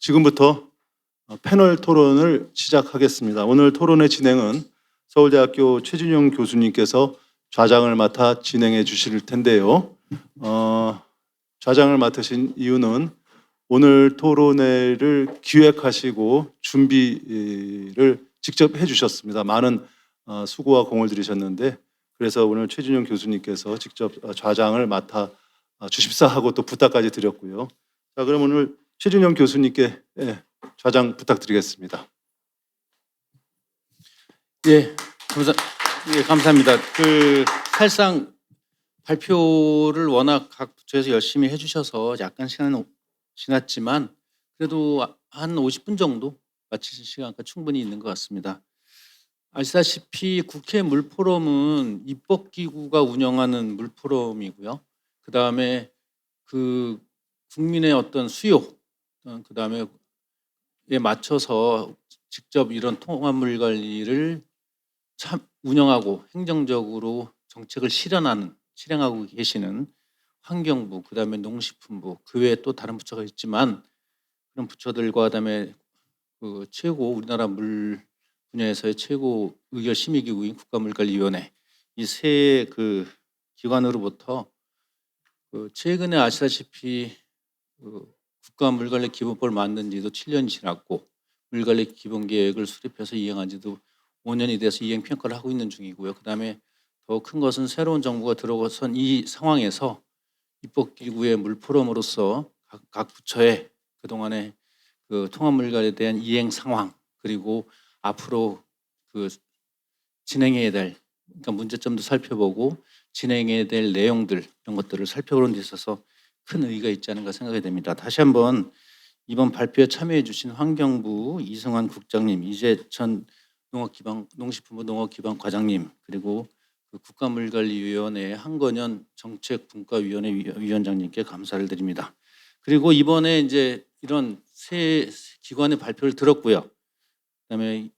지금부터 패널 토론을 시작하겠습니다. 오늘 토론의 진행은 서울대학교 최진용 교수님께서 좌장을 맡아 진행해 주실 텐데요. 좌장을 맡으신 이유는 오늘 토론회를 기획하시고 준비를 직접 해주셨습니다. 많은 수고와 공을 들이셨는데 그래서 오늘 최진용 교수님께서 직접 좌장을 맡아 주십사 하고 또 부탁까지 드렸고요. 자, 그럼 오늘 최진용 교수님께 좌장 부탁드리겠습니다. 감사합니다. 사실상 발표를 워낙 각 부처에서 열심히 해주셔서 약간 시간은 지났지만 그래도 한 50분 정도 마칠 시간과 충분히 있는 것 같습니다. 아시다시피 국회 물포럼은 입법기구가 운영하는 물포럼이고요. 그 다음에 국민의 어떤 수요, 그 다음에 에 맞춰서 직접 이런 통합물 관리를 운영하고 행정적으로 정책을 실행하고 계시는 환경부, 그 다음에 농식품부, 그 외에 또 다른 부처가 있지만 그런 부처들과 그다음에 우리나라 물 분야에서의 최고 의결 심의기구인 국가물관리위원회 이 세 기관으로부터 최근에 아시다시피 국가물관리 기본법을 만든 지도 7년이 지났고 물관리 기본계획을 수립해서 이행한 지도 5년이 돼서 이행 평가를 하고 있는 중이고요. 그다음에 더 큰 것은 새로운 정부가 들어선 이 상황에서 입법기구의 물포럼으로서 각 부처의 그동안의 통합물관리에 대한 이행 상황 그리고 앞으로 진행해야 될 그러니까 문제점도 살펴보고 진행해야 될 내용들 이런 것들을 살펴보는 데 있어서 큰 의의가 있지 않은가 생각이 됩니다. 다시 한번 이번 발표에 참여해 주신 환경부 이승환 국장님, 이재천 농식품부 농업기반과장님 그리고 국가물관리위원회 한건현 정책분과위원회 위원장님께 감사를 드립니다. 그리고 이번에 이제 이런 세 기관의 발표를 들었고요. 그다음에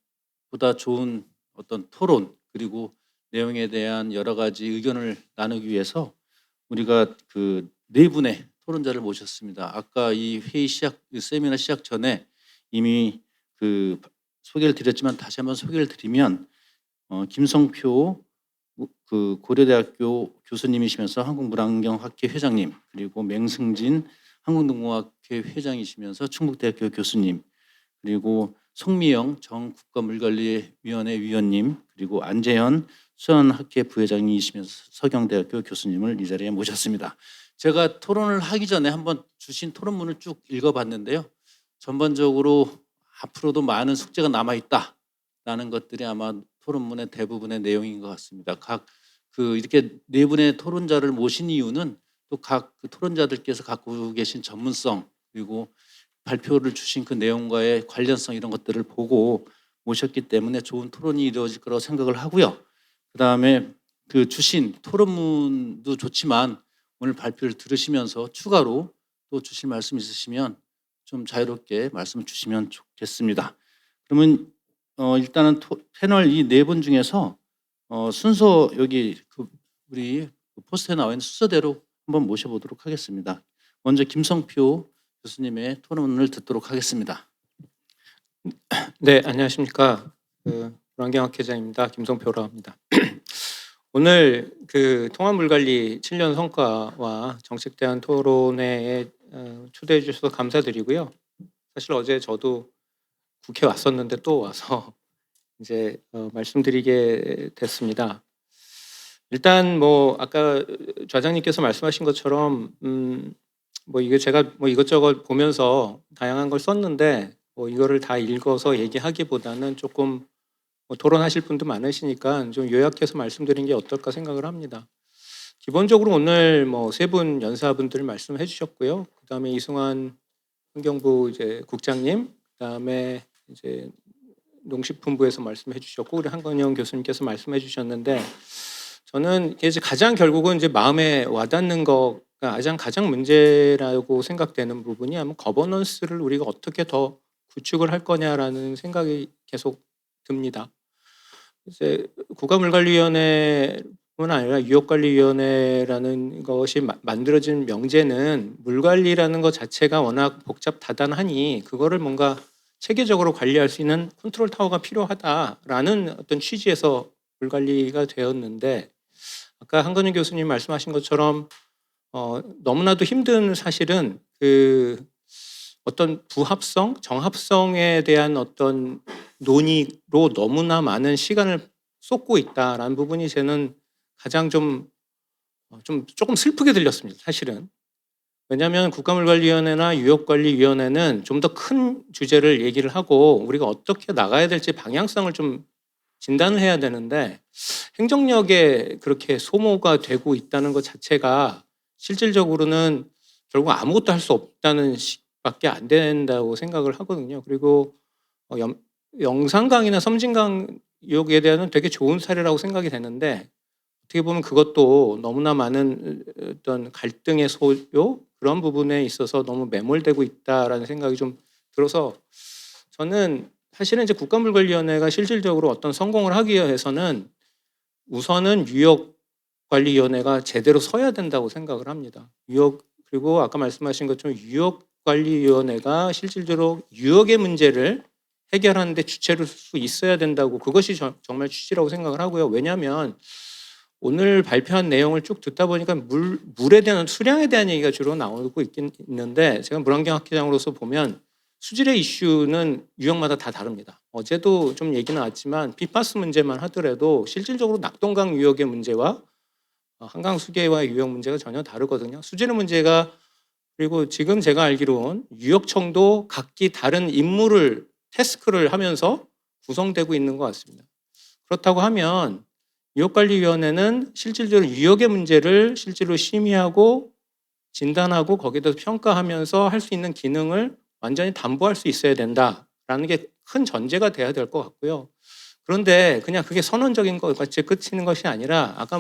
보다 좋은 어떤 토론 그리고 내용에 대한 여러 가지 의견을 나누기 위해서 우리가 네 분의 토론자를 모셨습니다. 아까 이 회의 세미나 시작 전에 이미 소개를 드렸지만 다시 한번 소개를 드리면 김성표 고려대학교 교수님이시면서 한국물안경학회 회장님 그리고 맹승진 한국농공학회 회장이시면서 충북대학교 교수님 그리고 송미영 전 국가물관리위원회 위원님 그리고 안재현 수원학회 부회장이시면서 서경대학교 교수님을 이 자리에 모셨습니다. 제가 토론을 하기 전에 한번 주신 토론문을 쭉 읽어봤는데요. 전반적으로 앞으로도 많은 숙제가 남아있다라는 것들이 아마 토론문의 대부분의 내용인 것 같습니다. 이렇게 네 분의 토론자를 모신 이유는 또 각 토론자들께서 갖고 계신 전문성 그리고 발표를 주신 그 내용과의 관련성 이런 것들을 보고 모셨기 때문에 좋은 토론이 이루어질 거라고 생각을 하고요. 그다음에 주신 토론문도 좋지만 오늘 발표를 들으시면서 추가로 또 주실 말씀 있으시면 좀 자유롭게 말씀을 주시면 좋겠습니다. 그러면 일단은 패널 이 네 분 중에서 순서 여기 우리 포스터에 나와 있는 순서대로 한번 모셔보도록 하겠습니다. 먼저 김성표 교수님의 토론을 듣도록 하겠습니다. 네, 안녕하십니까. 물안경학회장입니다. 김성표라고 합니다. 오늘 통합물관리 7년 성과와 정책 대안 토론회에 초대해 주셔서 감사드리고요. 사실 어제 저도 국회 왔었는데 또 와서 이제 말씀드리게 됐습니다. 일단 아까 좌장님께서 말씀하신 것처럼 이게 제가 이것저것 보면서 다양한 걸 썼는데 이거를 다 읽어서 얘기하기보다는 조금 토론하실 분도 많으시니까 좀 요약해서 말씀드린 게 어떨까 생각을 합니다. 기본적으로 오늘 세 분 연사분들 말씀해 주셨고요. 그다음에 이승환 환경부 이제 국장님, 그다음에 이제 농식품부에서 말씀해 주셨고 우리 한건영 교수님께서 말씀해 주셨는데 저는 이제 가장 결국은 이제 마음에 와닿는 거가 가장 문제라고 생각되는 부분이 아마 거버넌스를 우리가 어떻게 더 구축을 할 거냐라는 생각이 계속 듭니다. 이제 국가물관리위원회 뿐 아니라 유역관리위원회라는 것이 만들어진 명제는 물관리라는 것 자체가 워낙 복잡 다단하니 그거를 뭔가 체계적으로 관리할 수 있는 컨트롤 타워가 필요하다라는 어떤 취지에서 물관리가 되었는데, 아까 한건희 교수님 말씀하신 것처럼 너무나도 힘든 사실은 그 어떤 부합성, 정합성에 대한 어떤 논의로 너무나 많은 시간을 쏟고 있다라는 부분이 저는 가장 좀 조금 슬프게 들렸습니다. 사실은. 왜냐하면 국가물관리위원회나 유역관리위원회는 좀 더 큰 주제를 얘기를 하고 우리가 어떻게 나가야 될지 방향성을 좀 진단을 해야 되는데, 행정력에 그렇게 소모가 되고 있다는 것 자체가 실질적으로는 결국 아무것도 할 수 없다는 밖에 안 된다고 생각을 하거든요. 그리고 영산강이나 섬진강 유역에 대한 되게 좋은 사례라고 생각이 되는데, 어떻게 보면 그것도 너무나 많은 어떤 갈등의 소요 그런 부분에 있어서 너무 매몰되고 있다라는 생각이 좀 들어서, 저는 사실은 이제 국가물관리위원회가 실질적으로 어떤 성공을 하기 위해서는 우선은 유역관리위원회가 제대로 서야 된다고 생각을 합니다. 그리고 아까 말씀하신 것처럼 유역관리위원회가 실질적으로 유역의 문제를 해결하는 데 주체를 수 있어야 된다고, 그것이 정말 취지라고 생각을 하고요. 왜냐하면 오늘 발표한 내용을 쭉 듣다 보니까 물에 대한 수량에 대한 얘기가 주로 나오고 있는데, 제가 물환경학회장으로서 보면 수질의 이슈는 유역마다 다 다릅니다. 어제도 좀 얘기 나왔지만 PFAS 문제만 하더라도 실질적으로 낙동강 유역의 문제와 한강 수계와의 유역 문제가 전혀 다르거든요. 수질의 문제가, 그리고 지금 제가 알기로는 유역청도 각기 다른 임무를 태스크를 하면서 구성되고 있는 것 같습니다. 그렇다고 하면 유역관리위원회는 실질적으로 유역의 문제를 실제로 심의하고 진단하고 거기에 대해서 평가하면서 할 수 있는 기능을 완전히 담보할 수 있어야 된다라는 게 큰 전제가 돼야 될 것 같고요. 그런데 그냥 그게 선언적인 것 같이 끝이는 것이 아니라, 아까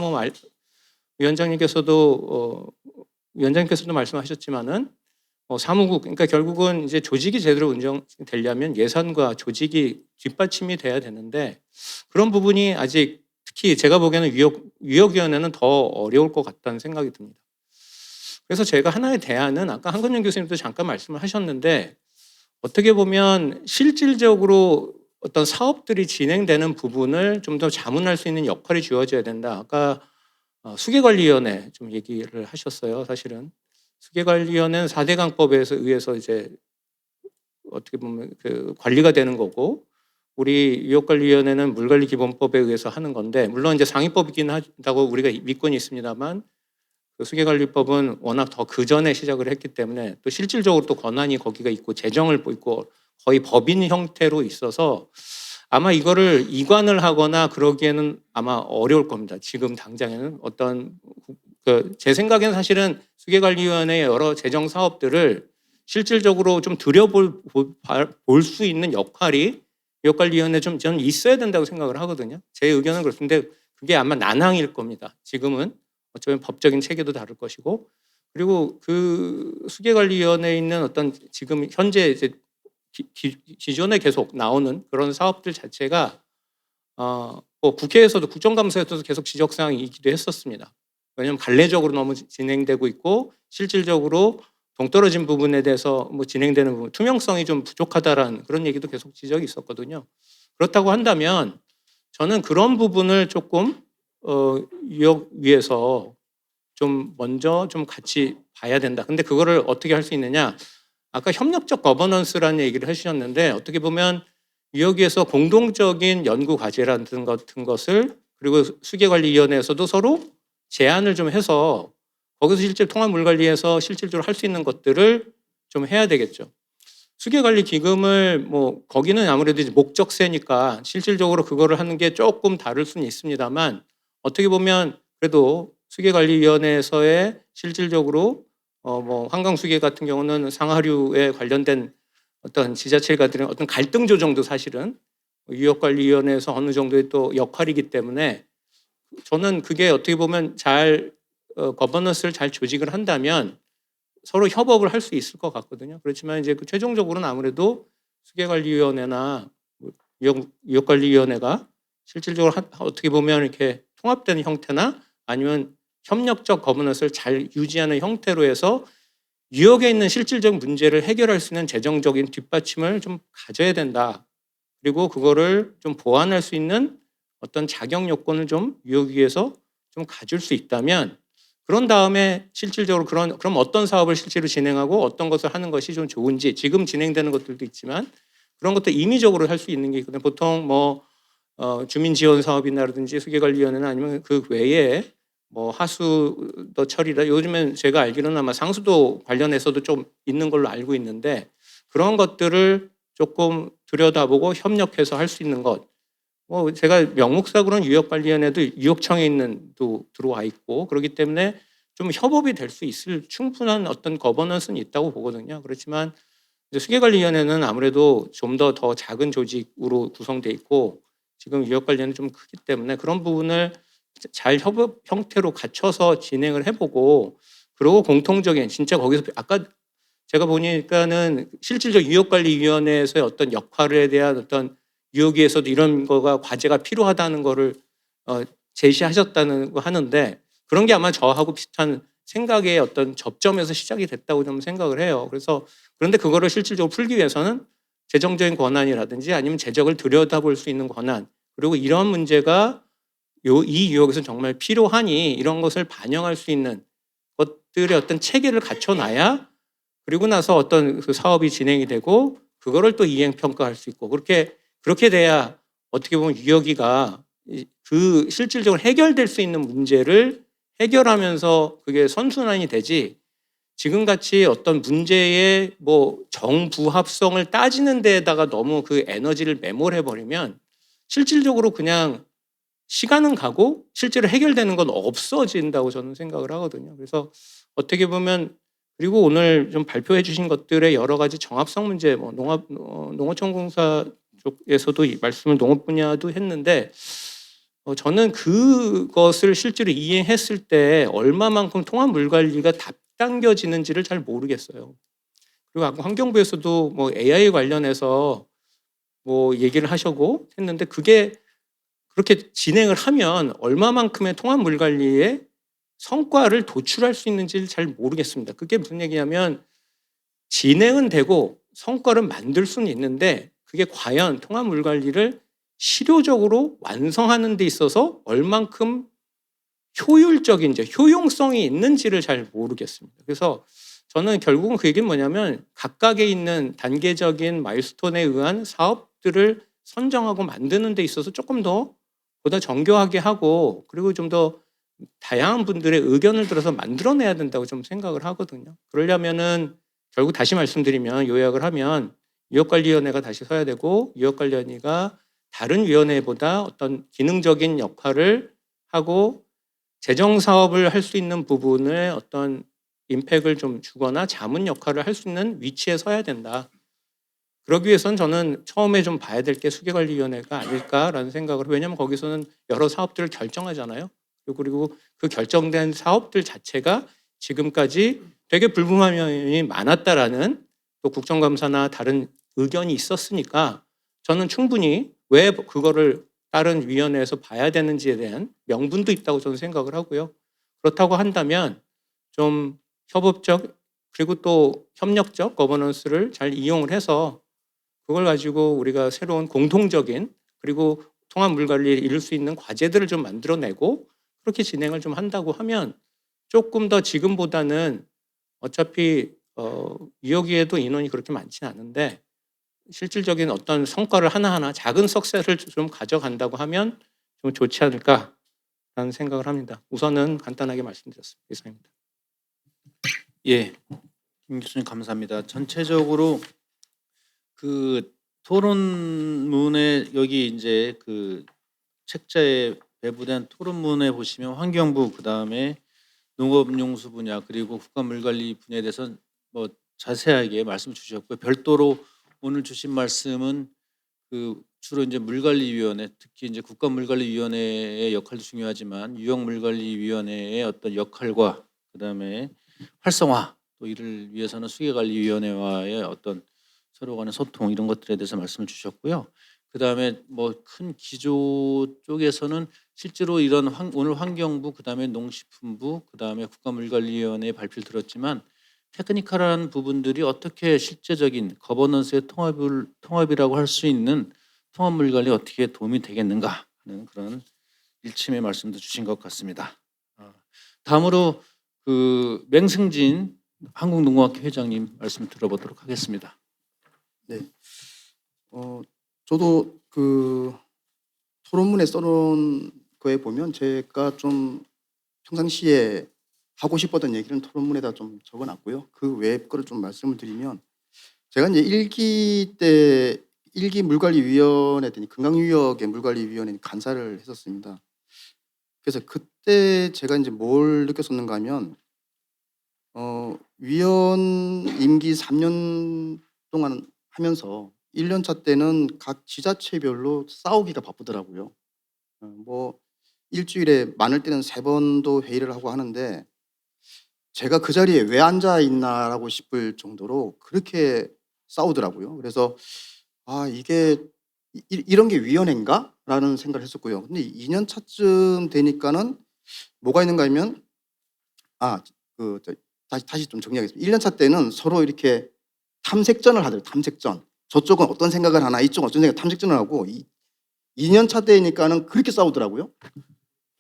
위원장님께서도 말씀하셨지만은 사무국, 그러니까 결국은 이제 조직이 제대로 운영되려면 예산과 조직이 뒷받침이 돼야 되는데, 그런 부분이 아직 특히 제가 보기에는 유역위원회는 더 어려울 것 같다는 생각이 듭니다. 그래서 제가 하나의 대안은, 아까 한건영 교수님도 잠깐 말씀을 하셨는데, 어떻게 보면 실질적으로 어떤 사업들이 진행되는 부분을 좀 더 자문할 수 있는 역할이 주어져야 된다. 아까 수계관리위원회 좀 얘기를 하셨어요. 사실은 수계관리위원회는 4대 강법에 의해서 이제 어떻게 보면 그 관리가 되는 거고, 우리 유역관리위원회는 물관리기본법에 의해서 하는 건데, 물론 이제 상위법이긴 하다고 우리가 믿고는 있습니다만, 그 수계관리법은 워낙 더 그 전에 시작을 했기 때문에 또 실질적으로 또 권한이 거기가 있고 재정을 있고 거의 법인 형태로 있어서 아마 이거를 이관을 하거나 그러기에는 아마 어려울 겁니다. 지금 당장에는 제 생각에는 사실은 수계관리위원회의 여러 재정 사업들을 실질적으로 좀 들여볼 수 있는 역할이 유역관리위원회 좀 저는 있어야 된다고 생각을 하거든요. 제 의견은 그렇습니다. 그게 아마 난항일 겁니다. 지금은 어쩌면 법적인 체계도 다를 것이고, 그리고 그 수계관리위원회에 있는 어떤 지금 현재 이제 기존에 계속 나오는 그런 사업들 자체가 국회에서도 국정감사에서도 계속 지적사항이기도 했었습니다. 왜냐하면 관례적으로 너무 진행되고 있고 실질적으로 동떨어진 부분에 대해서 진행되는 부분, 투명성이 좀 부족하다라는 그런 얘기도 계속 지적이 있었거든요. 그렇다고 한다면 저는 그런 부분을 조금 유역위에서 좀 먼저 좀 같이 봐야 된다. 근데 그거를 어떻게 할 수 있느냐? 아까 협력적 거버넌스라는 얘기를 해주셨는데, 어떻게 보면 유역위에서 공동적인 연구 과제라는 같은 것을, 그리고 수계관리위원회에서도 서로 제안을 좀 해서 거기서 실제 통합물관리에서 실질적으로 할 수 있는 것들을 좀 해야 되겠죠. 수계관리 기금을 거기는 아무래도 이제 목적세니까 실질적으로 그거를 하는 게 조금 다를 수는 있습니다만, 어떻게 보면 그래도 수계관리위원회에서의 실질적으로 한강수계 같은 경우는 상하류에 관련된 어떤 지자체가들의 어떤 갈등 조정도 사실은 유역관리위원회에서 어느 정도의 또 역할이기 때문에, 저는 그게 어떻게 보면 잘 거버넌스를 잘 조직을 한다면 서로 협업을 할 수 있을 것 같거든요. 그렇지만 이제 최종적으로는 아무래도 수계관리위원회나 유역관리위원회가 실질적으로 어떻게 보면 이렇게 통합된 형태나 아니면 협력적 거버넌스를 잘 유지하는 형태로 해서 뉴욕에 있는 실질적 문제를 해결할 수 있는 재정적인 뒷받침을 좀 가져야 된다. 그리고 그거를 좀 보완할 수 있는 어떤 자격 요건을 좀 뉴욕위에서 좀 가질 수 있다면 그런 다음에 실질적으로 그럼 어떤 사업을 실제로 진행하고 어떤 것을 하는 것이 좀 좋은지 지금 진행되는 것들도 있지만 그런 것도 임의적으로 할 수 있는 게 있거든요. 보통 주민 지원 사업이라든지 수계관리위원회나 아니면 그 외에 하수도 처리라 요즘엔 제가 알기로는 아마 상수도 관련해서도 좀 있는 걸로 알고 있는데 그런 것들을 조금 들여다보고 협력해서 할 수 있는 것. 제가 명목상으로는 유역관리위원회도 유역청에 또 들어와 있고 그렇기 때문에 좀 협업이 될 수 있을 충분한 어떤 거버넌스는 있다고 보거든요. 그렇지만 이제 수계관리위원회는 아무래도 좀 더 작은 조직으로 구성돼 있고 지금 유역관리위원회는 좀 크기 때문에 그런 부분을 잘 협업 형태로 갖춰서 진행을 해보고 그리고 공통적인 진짜 거기서 아까 제가 보니까는 실질적 유역관리위원회에서의 어떤 역할에 대한 어떤 유역위에서도 이런 거가 과제가 필요하다는 거를 제시하셨다는 거 하는데 그런 게 아마 저하고 비슷한 생각의 어떤 접점에서 시작이 됐다고 좀 생각을 해요. 그래서 그런데 그거를 실질적으로 풀기 위해서는 재정적인 권한이라든지 아니면 재정을 들여다볼 수 있는 권한 그리고 이런 문제가 이 유역에서 정말 필요하니 이런 것을 반영할 수 있는 것들의 어떤 체계를 갖춰놔야 그리고 나서 어떤 그 사업이 진행이 되고 그거를 또 이행 평가할 수 있고 그렇게 돼야 어떻게 보면 유역위가 그 실질적으로 해결될 수 있는 문제를 해결하면서 그게 선순환이 되지 지금같이 어떤 문제의 정부합성을 따지는 데에다가 너무 그 에너지를 매몰해 버리면 실질적으로 그냥 시간은 가고 실제로 해결되는 건 없어진다고 저는 생각을 하거든요. 그래서 어떻게 보면 그리고 오늘 좀 발표해 주신 것들의 여러 가지 정합성 문제, 농어촌공사 쪽에서도 이 말씀을 농업 분야도 했는데 저는 그것을 실제로 이행했을 때 얼마만큼 통합 물 관리가 당겨지는지를 잘 모르겠어요. 그리고 아까 환경부에서도 AI 관련해서 얘기를 하시고 했는데 그게 그렇게 진행을 하면 얼마만큼의 통합 물 관리에 성과를 도출할 수 있는지를 잘 모르겠습니다. 그게 무슨 얘기냐면 진행은 되고 성과를 만들 수는 있는데 그게 과연 통합 물 관리를 실효적으로 완성하는 데 있어서 얼만큼 효율적인지 효용성이 있는지를 잘 모르겠습니다. 그래서 저는 결국은 그 얘기는 뭐냐면 각각에 있는 단계적인 마일스톤에 의한 사업들을 선정하고 만드는 데 있어서 조금 더 보다 정교하게 하고 그리고 좀 더 다양한 분들의 의견을 들어서 만들어내야 된다고 좀 생각을 하거든요. 그러려면은 결국 다시 말씀드리면 요약을 하면 유역관리위원회가 다시 서야 되고 유역관리위원회가 다른 위원회보다 어떤 기능적인 역할을 하고 재정 사업을 할 수 있는 부분에 어떤 임팩을 좀 주거나 자문 역할을 할 수 있는 위치에 서야 된다. 그러기 위해서는 저는 처음에 좀 봐야 될 게 수계관리위원회가 아닐까라는 생각을 왜냐하면 거기서는 여러 사업들을 결정하잖아요. 그리고 그 결정된 사업들 자체가 지금까지 되게 불분명한 면이 많았다라는 또 국정감사나 다른 의견이 있었으니까 저는 충분히 왜 그거를 다른 위원회에서 봐야 되는지에 대한 명분도 있다고 저는 생각을 하고요. 그렇다고 한다면 좀 협업적 그리고 또 협력적 거버넌스를 잘 이용을 해서 그걸 가지고 우리가 새로운 공통적인 그리고 통합 물 관리를 이룰 수 있는 과제들을 좀 만들어내고 그렇게 진행을 좀 한다고 하면 조금 더 지금보다는 어차피 유역위에도 인원이 그렇게 많지는 않은데 실질적인 어떤 성과를 하나하나 작은 석세를 좀 가져간다고 하면 좀 좋지 않을까라는 생각을 합니다. 우선은 간단하게 말씀드렸습니다. 이상입니다. 예, 김 교수님 감사합니다. 전체적으로 그 토론문에 여기 이제 그 책자에 배부된 토론문에 보시면 환경부 그다음에 농업용수 분야 그리고 국가물관리 분야에 대해서 자세하게 말씀 주셨고요. 별도로 오늘 주신 말씀은 그 주로 이제 물관리위원회 특히 이제 국가물관리위원회의 역할도 중요하지만 유역물관리위원회의 어떤 역할과 그다음에 활성화 또 이를 위해서는 수계관리위원회와의 어떤 서로 간의 소통 이런 것들에 대해서 말씀을 주셨고요. 그다음에 뭐 큰 기조 쪽에서는 실제로 이런 오늘 환경부 그다음에 농식품부 그다음에 국가물관리위원회 발표를 들었지만 테크니컬한 부분들이 어떻게 실제적인 거버넌스의 통합이라고 할 수 있는 통합물관리에 어떻게 도움이 되겠는가 하는 그런 일침의 말씀도 주신 것 같습니다. 다음으로 그 맹승진 한국농업학회 회장님 말씀 들어보도록 하겠습니다. 네. 저도 그 토론문에 써놓은 거에 보면 제가 좀 평상시에 하고 싶었던 얘기는 토론문에다 좀 적어놨고요. 그 외의 거를 좀 말씀을 드리면 제가 이제 일기 물관리위원회 때니 금강유역의 물관리위원회 간사를 했었습니다. 그래서 그때 제가 이제 뭘 느꼈었는가 하면 위원 임기 3년 동안 하면서 1년차 때는 각 지자체별로 싸우기가 바쁘더라고요. 뭐 일주일에 많을 때는 3번도 회의를 하고 하는데 제가 그 자리에 왜 앉아 있나라고 싶을 정도로 그렇게 싸우더라고요. 그래서 이게 이런 게 위원회인가? 라는 생각을 했었고요. 근데 2년 차쯤 되니까는 뭐가 있는가 하면 다시 좀 정리하겠습니다. 1년 차 때는 서로 이렇게 탐색전을 하더라고요. 탐색전. 저쪽은 어떤 생각을 하나, 이쪽은 어떤 생각, 탐색전을 하고 2년 차 때니까는 그렇게 싸우더라고요.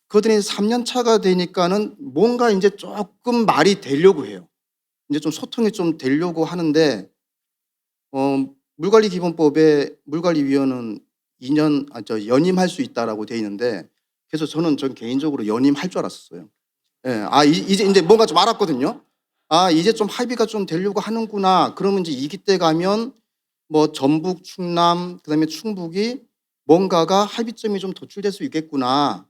그러더니 3년 차가 되니까는 뭔가 이제 조금 말이 되려고 해요. 이제 좀 소통이 좀 되려고 하는데 물관리기본법에 물관리위원은 연임할 수 있다라고 돼 있는데 그래서 전 개인적으로 연임할 줄 알았어요. 예, 이제 뭔가 좀 알았거든요. 이제 좀 합의가 좀 되려고 하는구나. 그러면 이제 2기 때 가면 뭐 전북, 충남, 그다음에 충북이 뭔가가 합의점이 좀 도출될 수 있겠구나.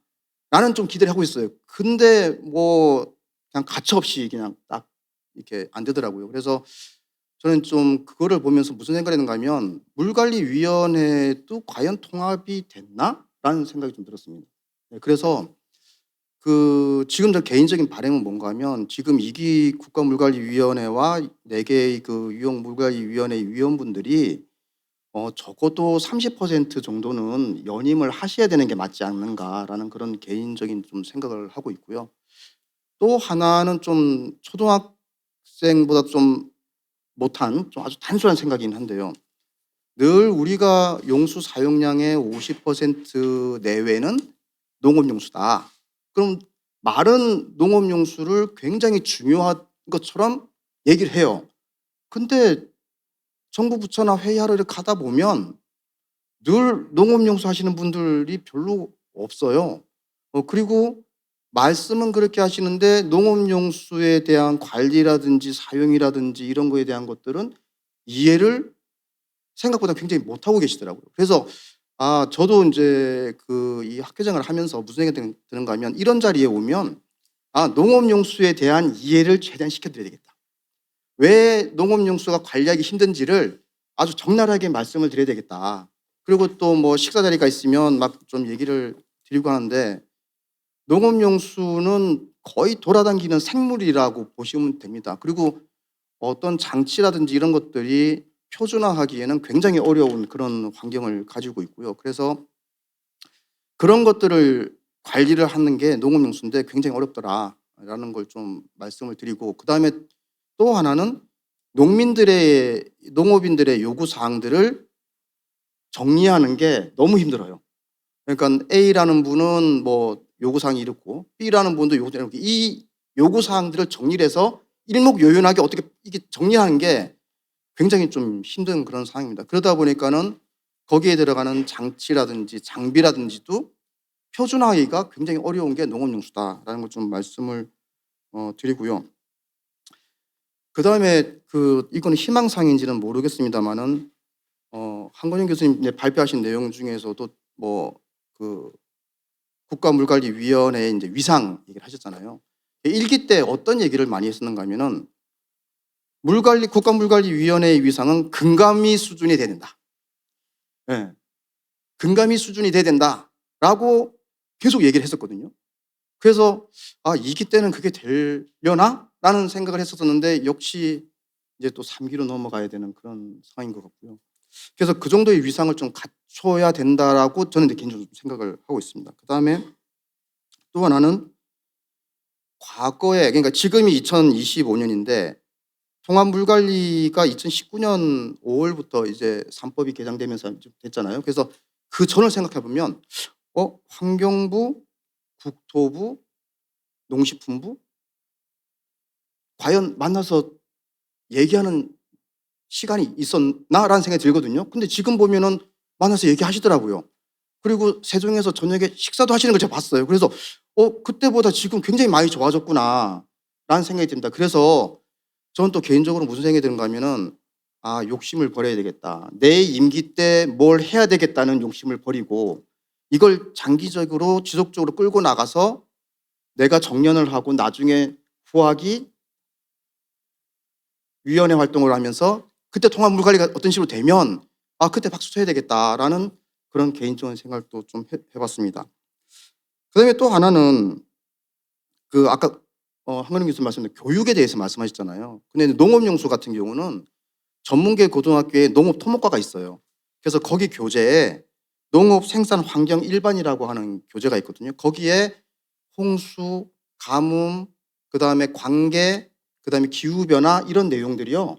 나는 좀 기대를 하고 있어요. 근데 뭐 그냥 가차없이 그냥 딱 이렇게 안 되더라고요. 그래서 저는 좀 그거를 보면서 무슨 생각을 했는가 하면 물관리위원회도 과연 통합이 됐나? 라는 생각이 좀 들었습니다. 그래서 지금 저 개인적인 바람은 뭔가 하면 지금 2기 국가물관리위원회와 4개의 그 유형물관리위원회 위원분들이 적어도 30% 정도는 연임을 하셔야 되는 게 맞지 않는가라는 그런 개인적인 좀 생각을 하고 있고요. 또 하나는 좀 초등학생보다 좀 못한 좀 아주 단순한 생각이긴 한데요. 늘 우리가 용수 사용량의 50% 내외는 농업용수다. 그럼 마른 농업용수를 굉장히 중요한 것처럼 얘기를 해요. 근데 정부 부처나 회의하러 이렇게 가다 보면 늘 농업용수 하시는 분들이 별로 없어요. 그리고 말씀은 그렇게 하시는데 농업용수에 대한 관리라든지 사용이라든지 이런 거에 대한 것들은 이해를 생각보다 굉장히 못하고 계시더라고요. 그래서 저도 이제 이 학회장을 하면서 무슨 생각이 드는가 하면 이런 자리에 오면 농업용수에 대한 이해를 최대한 시켜드려야 되겠다. 왜 농업용수가 관리하기 힘든지를 아주 적나라하게 말씀을 드려야 되겠다. 그리고 또 뭐 식사 자리가 있으면 막 좀 얘기를 드리고 하는데 농업용수는 거의 돌아다니는 생물이라고 보시면 됩니다. 그리고 어떤 장치라든지 이런 것들이 표준화하기에는 굉장히 어려운 그런 환경을 가지고 있고요. 그래서 그런 것들을 관리를 하는 게 농업용수인데 굉장히 어렵더라라는 걸 좀 말씀을 드리고 그다음에 또 하나는 농업인들의 요구사항들을 정리하는 게 너무 힘들어요. 그러니까 A라는 분은 뭐 요구사항이 이렇고 B라는 분도 요구사항이 이렇고 이 요구사항들을 정리를 해서 일목요연하게 어떻게 이게 정리하는 게 굉장히 좀 힘든 그런 상황입니다. 그러다 보니까는 거기에 들어가는 장치라든지 장비라든지도 표준화하기가 굉장히 어려운 게 농업용수다라는 걸 좀 말씀을 드리고요. 그 다음에 이거는 희망사항인지는 모르겠습니다만은 한건영 교수님 발표하신 내용 중에서도 국가물관리위원회 이제 위상 얘기를 하셨잖아요. 1기 때 어떤 얘기를 많이 했었는가 하면은 국가물관리위원회의 위상은 금감위 수준이 돼야 된다. 네. 금감위 수준이 돼야 된다라고 계속 얘기를 했었거든요. 그래서 2기 때는 그게 되려나? 라는 생각을 했었는데 역시 이제 또 3기로 넘어가야 되는 그런 상황인 것 같고요. 그래서 그 정도의 위상을 좀 갖춰야 된다라고 저는 이제 개인적으로 생각을 하고 있습니다. 그다음에 또 하나는 과거에, 그러니까 지금이 2025년인데 통합물관리가 2019년 5월부터 이제 3법이 개정되면서 좀 됐잖아요. 그래서 그 전을 생각해 보면 환경부, 국토부, 농식품부 과연 만나서 얘기하는 시간이 있었나라는 생각이 들거든요. 근데 지금 보면은 만나서 얘기하시더라고요. 그리고 세종에서 저녁에 식사도 하시는 걸 제가 봤어요. 그래서 그때보다 지금 굉장히 많이 좋아졌구나라는 생각이 듭니다. 그래서 저는 또 개인적으로 무슨 생각이 드는가 하면은 욕심을 버려야 되겠다. 내 임기 때 뭘 해야 되겠다는 욕심을 버리고 이걸 장기적으로 지속적으로 끌고 나가서 내가 정년을 하고 나중에 후학이 위원회 활동을 하면서 그때 통합물관리가 어떤 식으로 되면 그때 박수 쳐야 되겠다라는 그런 개인적인 생각도 좀 해봤습니다. 그다음에 또 하나는 그 아까 한근영 교수님 말씀드린 교육에 대해서 말씀하셨잖아요. 근데 농업용수 같은 경우는 전문계 고등학교에 농업토목과가 있어요. 그래서 거기 교재에 농업 생산 환경 일반이라고 하는 교재가 있거든요. 거기에 홍수, 가뭄, 그다음에 관계, 그다음에 기후 변화 이런 내용들이요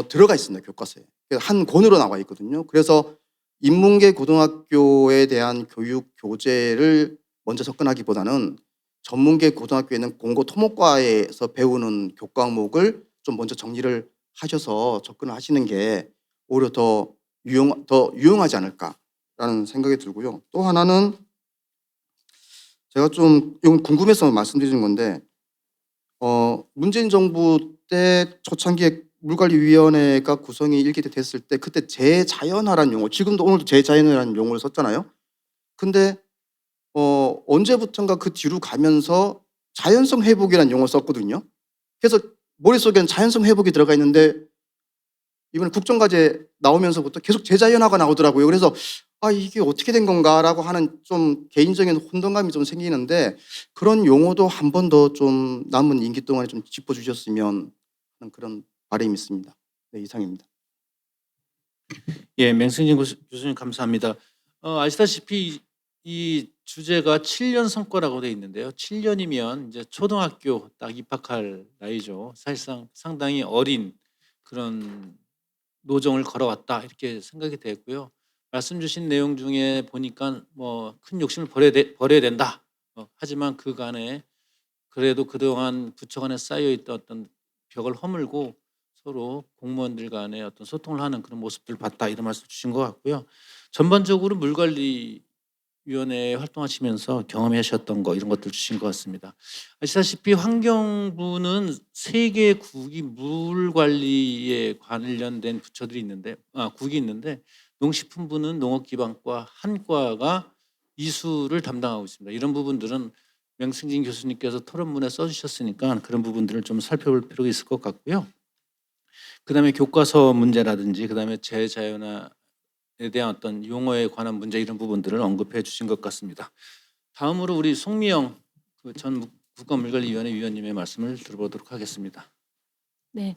들어가 있습니다. 교과서에. 한 권으로 나와 있거든요. 그래서 인문계 고등학교에 대한 교육 교재를 먼저 접근하기보다는 전문계 고등학교에는 공고 토목과에서 배우는 교과목을 좀 먼저 정리를 하셔서 접근을 하시는 게 오히려 더 유용하지 않을까라는 생각이 들고요. 또 하나는 제가 좀 이건 궁금해서 말씀드리는 건데 문재인 정부 때 초창기에 물관리위원회가 구성이 1기 됐을 때 그때 재자연화라는 용어, 지금도 오늘도 재자연화라는 용어를 썼잖아요. 근데 언제부턴가 그 뒤로 가면서 자연성 회복이라는 용어를 썼거든요. 그래서 머릿속에는 자연성 회복이 들어가 있는데 이번에 국정과제 나오면서부터 계속 재자연화가 나오더라고요. 그래서 이게 어떻게 된 건가라고 하는 좀 개인적인 혼돈감이 좀 생기는데 그런 용어도 한 번 더 좀 남은 임기 동안에 좀 짚어주셨으면 하는 그런 바람이 있습니다. 네, 이상입니다. 예, 맹승진 교수님 감사합니다. 아시다시피 이 주제가 7년 성과라고 되어 있는데요. 7년이면 이제 초등학교 딱 입학할 나이죠. 사실상 상당히 어린 그런 노정을 걸어왔다 이렇게 생각이 됐고요. 말씀 주신 내용 중에 보니까 뭐 큰 욕심을 버려야 된다. 하지만 그간에 그래도 그동안 부처 간에 쌓여있던 어떤 벽을 허물고 서로 공무원들 간에 어떤 소통을 하는 그런 모습들을 봤다 이런 말씀 주신 것 같고요. 전반적으로 물관리위원회 활동하시면서 경험하셨던 거 이런 것들 주신 것 같습니다. 아시다시피 환경부는 세 개의 국이 물 관리에 관련된 부처들이 있는데 국이 있는데 농식품부는 농업기반과 한과가 이수를 담당하고 있습니다. 이런 부분들은 명승진 교수님께서 토론문에 써주셨으니까 그런 부분들을 좀 살펴볼 필요가 있을 것 같고요. 그다음에 교과서 문제라든지 그다음에 재자연화에 대한 어떤 용어에 관한 문제 이런 부분들을 언급해 주신 것 같습니다. 다음으로 우리 송미영 전 국가물관리위원회 위원님의 말씀을 들어보도록 하겠습니다. 네,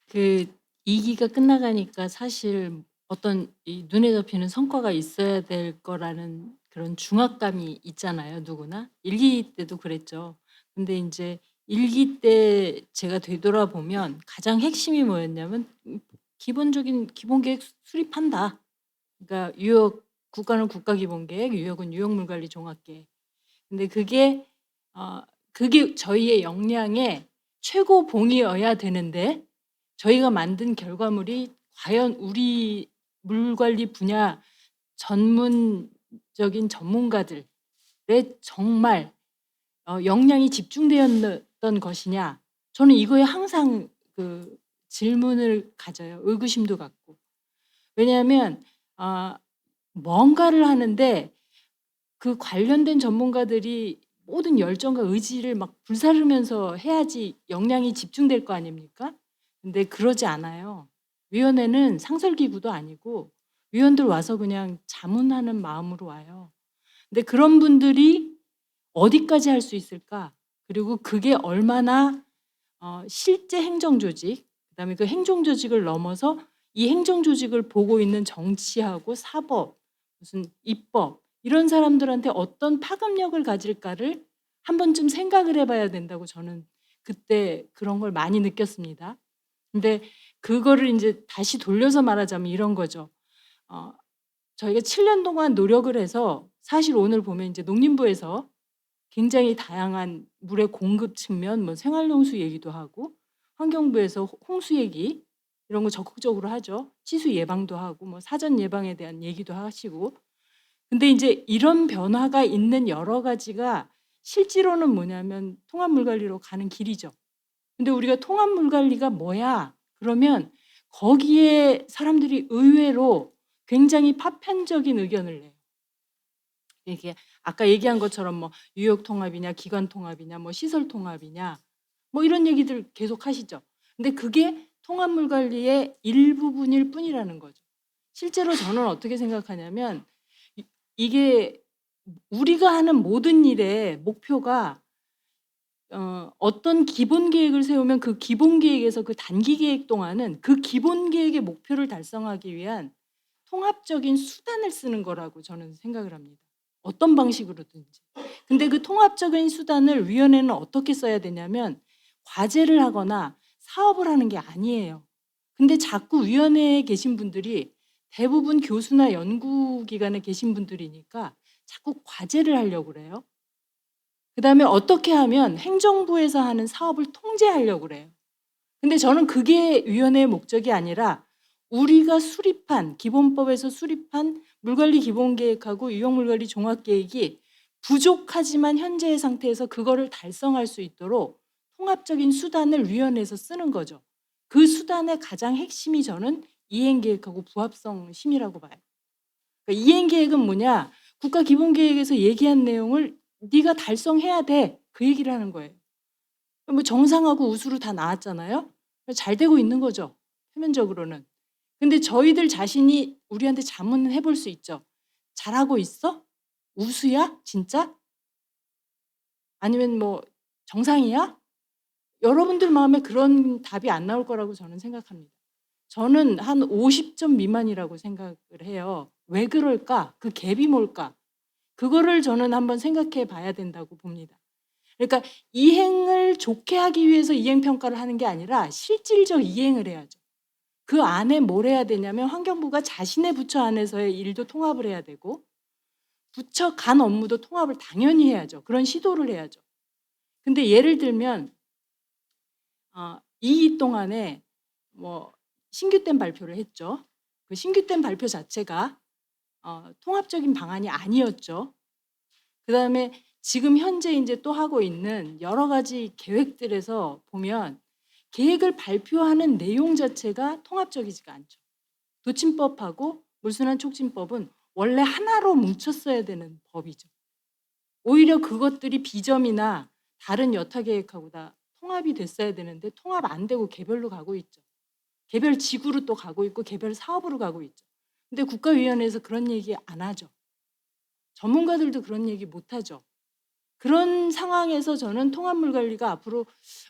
그 2기가 끝나가니까 사실 어떤 이 눈에 접히는 성과가 있어야 될 거라는 그런 중압감이 있잖아요, 누구나. 1기 때도 그랬죠. 근데 이제 1기 때 제가 되돌아보면 가장 핵심이 뭐였냐면 기본적인 기본계획 수립한다. 그러니까 유역 국가는 국가기본계획, 유역은 유역물관리 종합계획. 근데 그게 저희의 역량의 최고봉이어야 되는데 저희가 만든 결과물이 과연 우리 물관리 분야 전문적인 전문가들의 정말 역량이 집중되었던 것이냐, 저는 이거에 항상 그 질문을 가져요. 의구심도 갖고. 왜냐하면 뭔가를 하는데 그 관련된 전문가들이 모든 열정과 의지를 막 불사르면서 해야지 역량이 집중될 거 아닙니까? 근데 그러지 않아요. 위원회는 상설기구도 아니고 위원들 와서 그냥 자문하는 마음으로 와요. 근데 그런 분들이 어디까지 할 수 있을까? 그리고 그게 얼마나 실제 행정조직, 그다음에 그 행정조직을 넘어서 이 행정 조직을 보고 있는 정치하고 사법, 무슨 입법 이런 사람들한테 어떤 파급력을 가질까를 한 번쯤 생각을 해봐야 된다고 저는 그때 그런 걸 많이 느꼈습니다. 근데 그거를 이제 다시 돌려서 말하자면 이런 거죠. 저희가 7년 동안 노력을 해서 사실 오늘 보면 이제 농림부에서 굉장히 다양한 물의 공급 측면, 뭐 생활용수 얘기도 하고 환경부에서 홍수 얘기 이런 거 적극적으로 하죠. 치수 예방도 하고 뭐 사전 예방에 대한 얘기도 하시고. 근데 이제 이런 변화가 있는 여러 가지가 실제로는 뭐냐면 통합물관리로 가는 길이죠. 근데 우리가 통합물관리가 뭐야? 그러면 거기에 사람들이 의외로 굉장히 파편적인 의견을 내요. 이게 아까 얘기한 것처럼 뭐 유역 통합이냐, 기관 통합이냐, 뭐 시설 통합이냐, 뭐 이런 얘기들 계속 하시죠. 근데 그게 통합물관리의 일부분일 뿐이라는 거죠. 실제로 저는 어떻게 생각하냐면 이게 우리가 하는 모든 일의 목표가 어떤 기본 계획을 세우면 그 기본 계획에서 그 단기 계획 동안은 그 기본 계획의 목표를 달성하기 위한 통합적인 수단을 쓰는 거라고 저는 생각을 합니다. 어떤 방식으로든지. 근데 그 통합적인 수단을 위원회는 어떻게 써야 되냐면 과제를 하거나 사업을 하는 게 아니에요. 근데 자꾸 위원회에 계신 분들이 대부분 교수나 연구기관에 계신 분들이니까 자꾸 과제를 하려고 그래요. 그다음에 어떻게 하면 행정부에서 하는 사업을 통제하려고 그래요. 근데 저는 그게 위원회의 목적이 아니라 우리가 수립한 기본법에서 수립한 물관리 기본계획하고 유형물관리 종합계획이 부족하지만 현재의 상태에서 그거를 달성할 수 있도록 통합적인 수단을 위원회에서 쓰는 거죠. 그 수단의 가장 핵심이 저는 이행계획하고 부합성 심의라고 봐요. 그러니까 이행계획은 뭐냐? 국가기본계획에서 얘기한 내용을 네가 달성해야 돼. 그 얘기를 하는 거예요. 뭐 정상하고 우수로 다 나왔잖아요. 잘 되고 있는 거죠. 표면적으로는. 근데 저희들 자신이 우리한테 자문해 볼 수 있죠. 잘하고 있어? 우수야? 진짜? 아니면 뭐 정상이야? 여러분들 마음에 그런 답이 안 나올 거라고 저는 생각합니다. 저는 한 50점 미만이라고 생각을 해요. 왜 그럴까? 그 갭이 뭘까? 그거를 저는 한번 생각해 봐야 된다고 봅니다. 그러니까 이행을 좋게 하기 위해서 이행평가를 하는 게 아니라 실질적 이행을 해야죠. 그 안에 뭘 해야 되냐면 환경부가 자신의 부처 안에서의 일도 통합을 해야 되고 부처 간 업무도 통합을 당연히 해야죠. 그런 시도를 해야죠. 근데 예를 들면 이 동안에 뭐 신규된 발표를 했죠. 그 신규된 발표 자체가 통합적인 방안이 아니었죠. 그다음에 지금 현재 이제 또 하고 있는 여러 가지 계획들에서 보면 계획을 발표하는 내용 자체가 통합적이지가 않죠. 도침법하고 물순환 촉진법은 원래 하나로 뭉쳤어야 되는 법이죠. 오히려 그것들이 비점이나 다른 여타 계획하고 다 통합이 됐어야 되는데 통합 안 되고 개별로 가고 있죠. 개별 지구로 또 가고 있고 개별 사업으로 가고 있죠. 근데 국가위원회에서 그런 얘기 안 하죠. 전문가들도 그런 얘기 못 하죠. 그런 상황에서 저는 통합물관리가 앞으로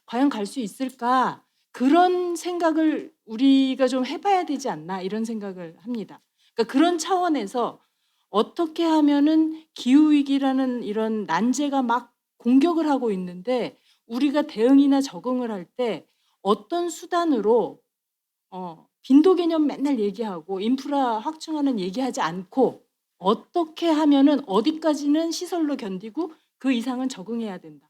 과연 갈 수 있을까? 그런 생각을 우리가 좀 해봐야 되지 않나 이런 생각을 합니다. 그러니까 그런 차원에서 어떻게 하면은 기후위기라는 이런 난제가 막 공격을 하고 있는데 우리가 대응이나 적응을 할 때 어떤 수단으로 빈도 개념 맨날 얘기하고 인프라 확충하는 얘기하지 않고 어떻게 하면은 어디까지는 시설로 견디고 그 이상은 적응해야 된다.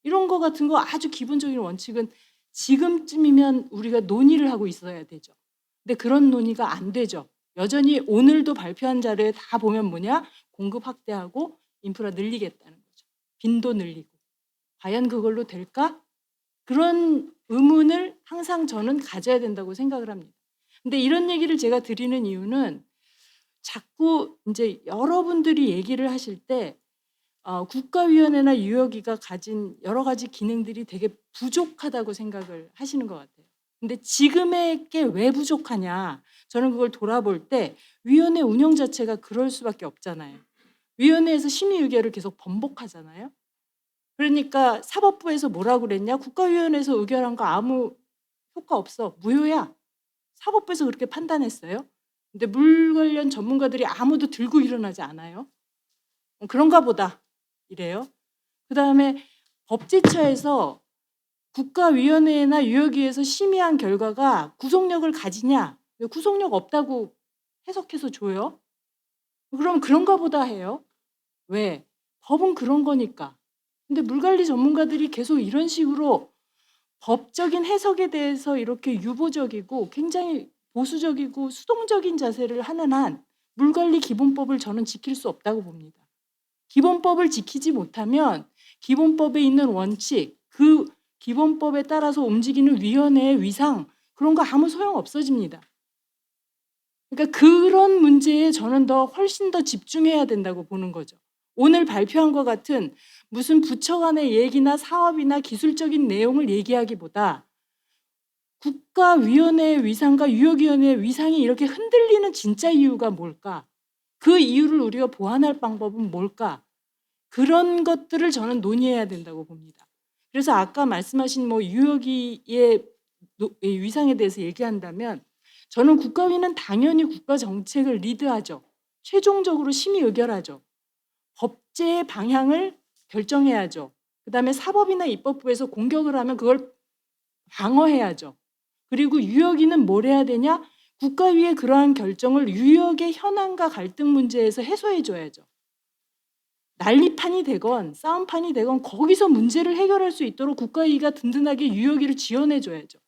이런 거 같은 거 아주 기본적인 원칙은 지금쯤이면 우리가 논의를 하고 있어야 되죠. 근데 그런 논의가 안 되죠. 여전히 오늘도 발표한 자료에 다 보면 뭐냐? 공급 확대하고 인프라 늘리겠다는 거죠. 빈도 늘리고. 과연 그걸로 될까? 그런 의문을 항상 저는 가져야 된다고 생각을 합니다. 근데 이런 얘기를 제가 드리는 이유는 자꾸 이제 여러분들이 얘기를 하실 때 국가위원회나 유효기가 가진 여러 가지 기능들이 되게 부족하다고 생각을 하시는 것 같아요. 근데 지금의 게 왜 부족하냐? 저는 그걸 돌아볼 때 위원회 운영 자체가 그럴 수밖에 없잖아요. 위원회에서 심의 의결을 계속 번복하잖아요. 그러니까 사법부에서 뭐라고 그랬냐? 국가위원회에서 의결한 거 아무 효과 없어. 무효야. 사법부에서 그렇게 판단했어요. 근데 물 관련 전문가들이 아무도 들고 일어나지 않아요. 그런가 보다 이래요. 그다음에 법제처에서 국가위원회나 유효기에서 심의한 결과가 구속력을 가지냐? 왜 구속력 없다고 해석해서 줘요? 그럼 그런가 보다 해요. 왜? 법은 그런 거니까. 근데 물관리 전문가들이 계속 이런 식으로 법적인 해석에 대해서 이렇게 유보적이고 굉장히 보수적이고 수동적인 자세를 하는 한 물관리 기본법을 저는 지킬 수 없다고 봅니다. 기본법을 지키지 못하면 기본법에 있는 원칙, 그 기본법에 따라서 움직이는 위원회의 위상 그런 거 아무 소용 없어집니다. 그러니까 그런 문제에 저는 훨씬 더 집중해야 된다고 보는 거죠. 오늘 발표한 것 같은 무슨 부처 간의 얘기나 사업이나 기술적인 내용을 얘기하기보다 국가위원회의 위상과 유효위원회의 위상이 이렇게 흔들리는 진짜 이유가 뭘까? 그 이유를 우리가 보완할 방법은 뭘까? 그런 것들을 저는 논의해야 된다고 봅니다. 그래서 아까 말씀하신 유효기의 위상에 대해서 얘기한다면 저는 국가위는 당연히 국가 정책을 리드하죠. 최종적으로 심의 의결하죠. 법제의 방향을 결정해야죠. 그다음에 사법이나 입법부에서 공격을 하면 그걸 방어해야죠. 그리고 유효기는 뭘 해야 되냐? 국가위의 그러한 결정을 유효의 현안과 갈등 문제에서 해소해 줘야죠. 난리판이 되건 싸움판이 되건 거기서 문제를 해결할 수 있도록 국가위가 든든하게 유효기를 지원해 줘야죠.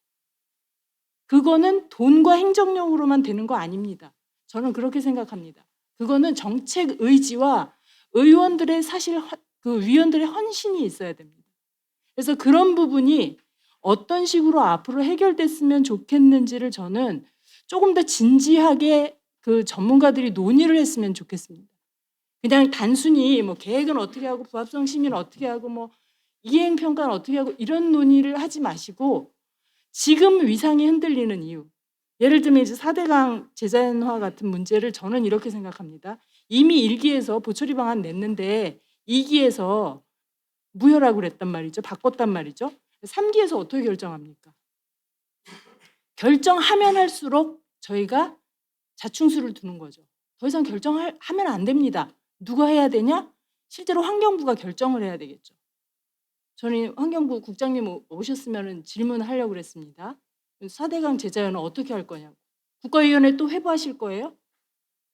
그거는 돈과 행정력으로만 되는 거 아닙니다. 저는 그렇게 생각합니다. 그거는 정책 의지와 의원들의 그 위원들의 헌신이 있어야 됩니다. 그래서 그런 부분이 어떤 식으로 앞으로 해결됐으면 좋겠는지를 저는 조금 더 진지하게 그 전문가들이 논의를 했으면 좋겠습니다. 그냥 단순히 계획은 어떻게 하고 부합성 심의는 어떻게 하고 이행 평가는 어떻게 하고 이런 논의를 하지 마시고 지금 위상이 흔들리는 이유. 예를 들면 이제 4대강 재자연화 같은 문제를 저는 이렇게 생각합니다. 이미 1기에서 보초리 방안 냈는데 2기에서 무효라고 그랬단 말이죠. 바꿨단 말이죠. 3기에서 어떻게 결정합니까? 결정하면 할수록 저희가 자충수를 두는 거죠. 더 이상 결정하면 안 됩니다. 누가 해야 되냐? 실제로 환경부가 결정을 해야 되겠죠. 저는 환경부 국장님 오셨으면 질문을 하려고 그랬습니다. 4대강 재자연은 어떻게 할 거냐고. 국가위원회 또 회부하실 거예요?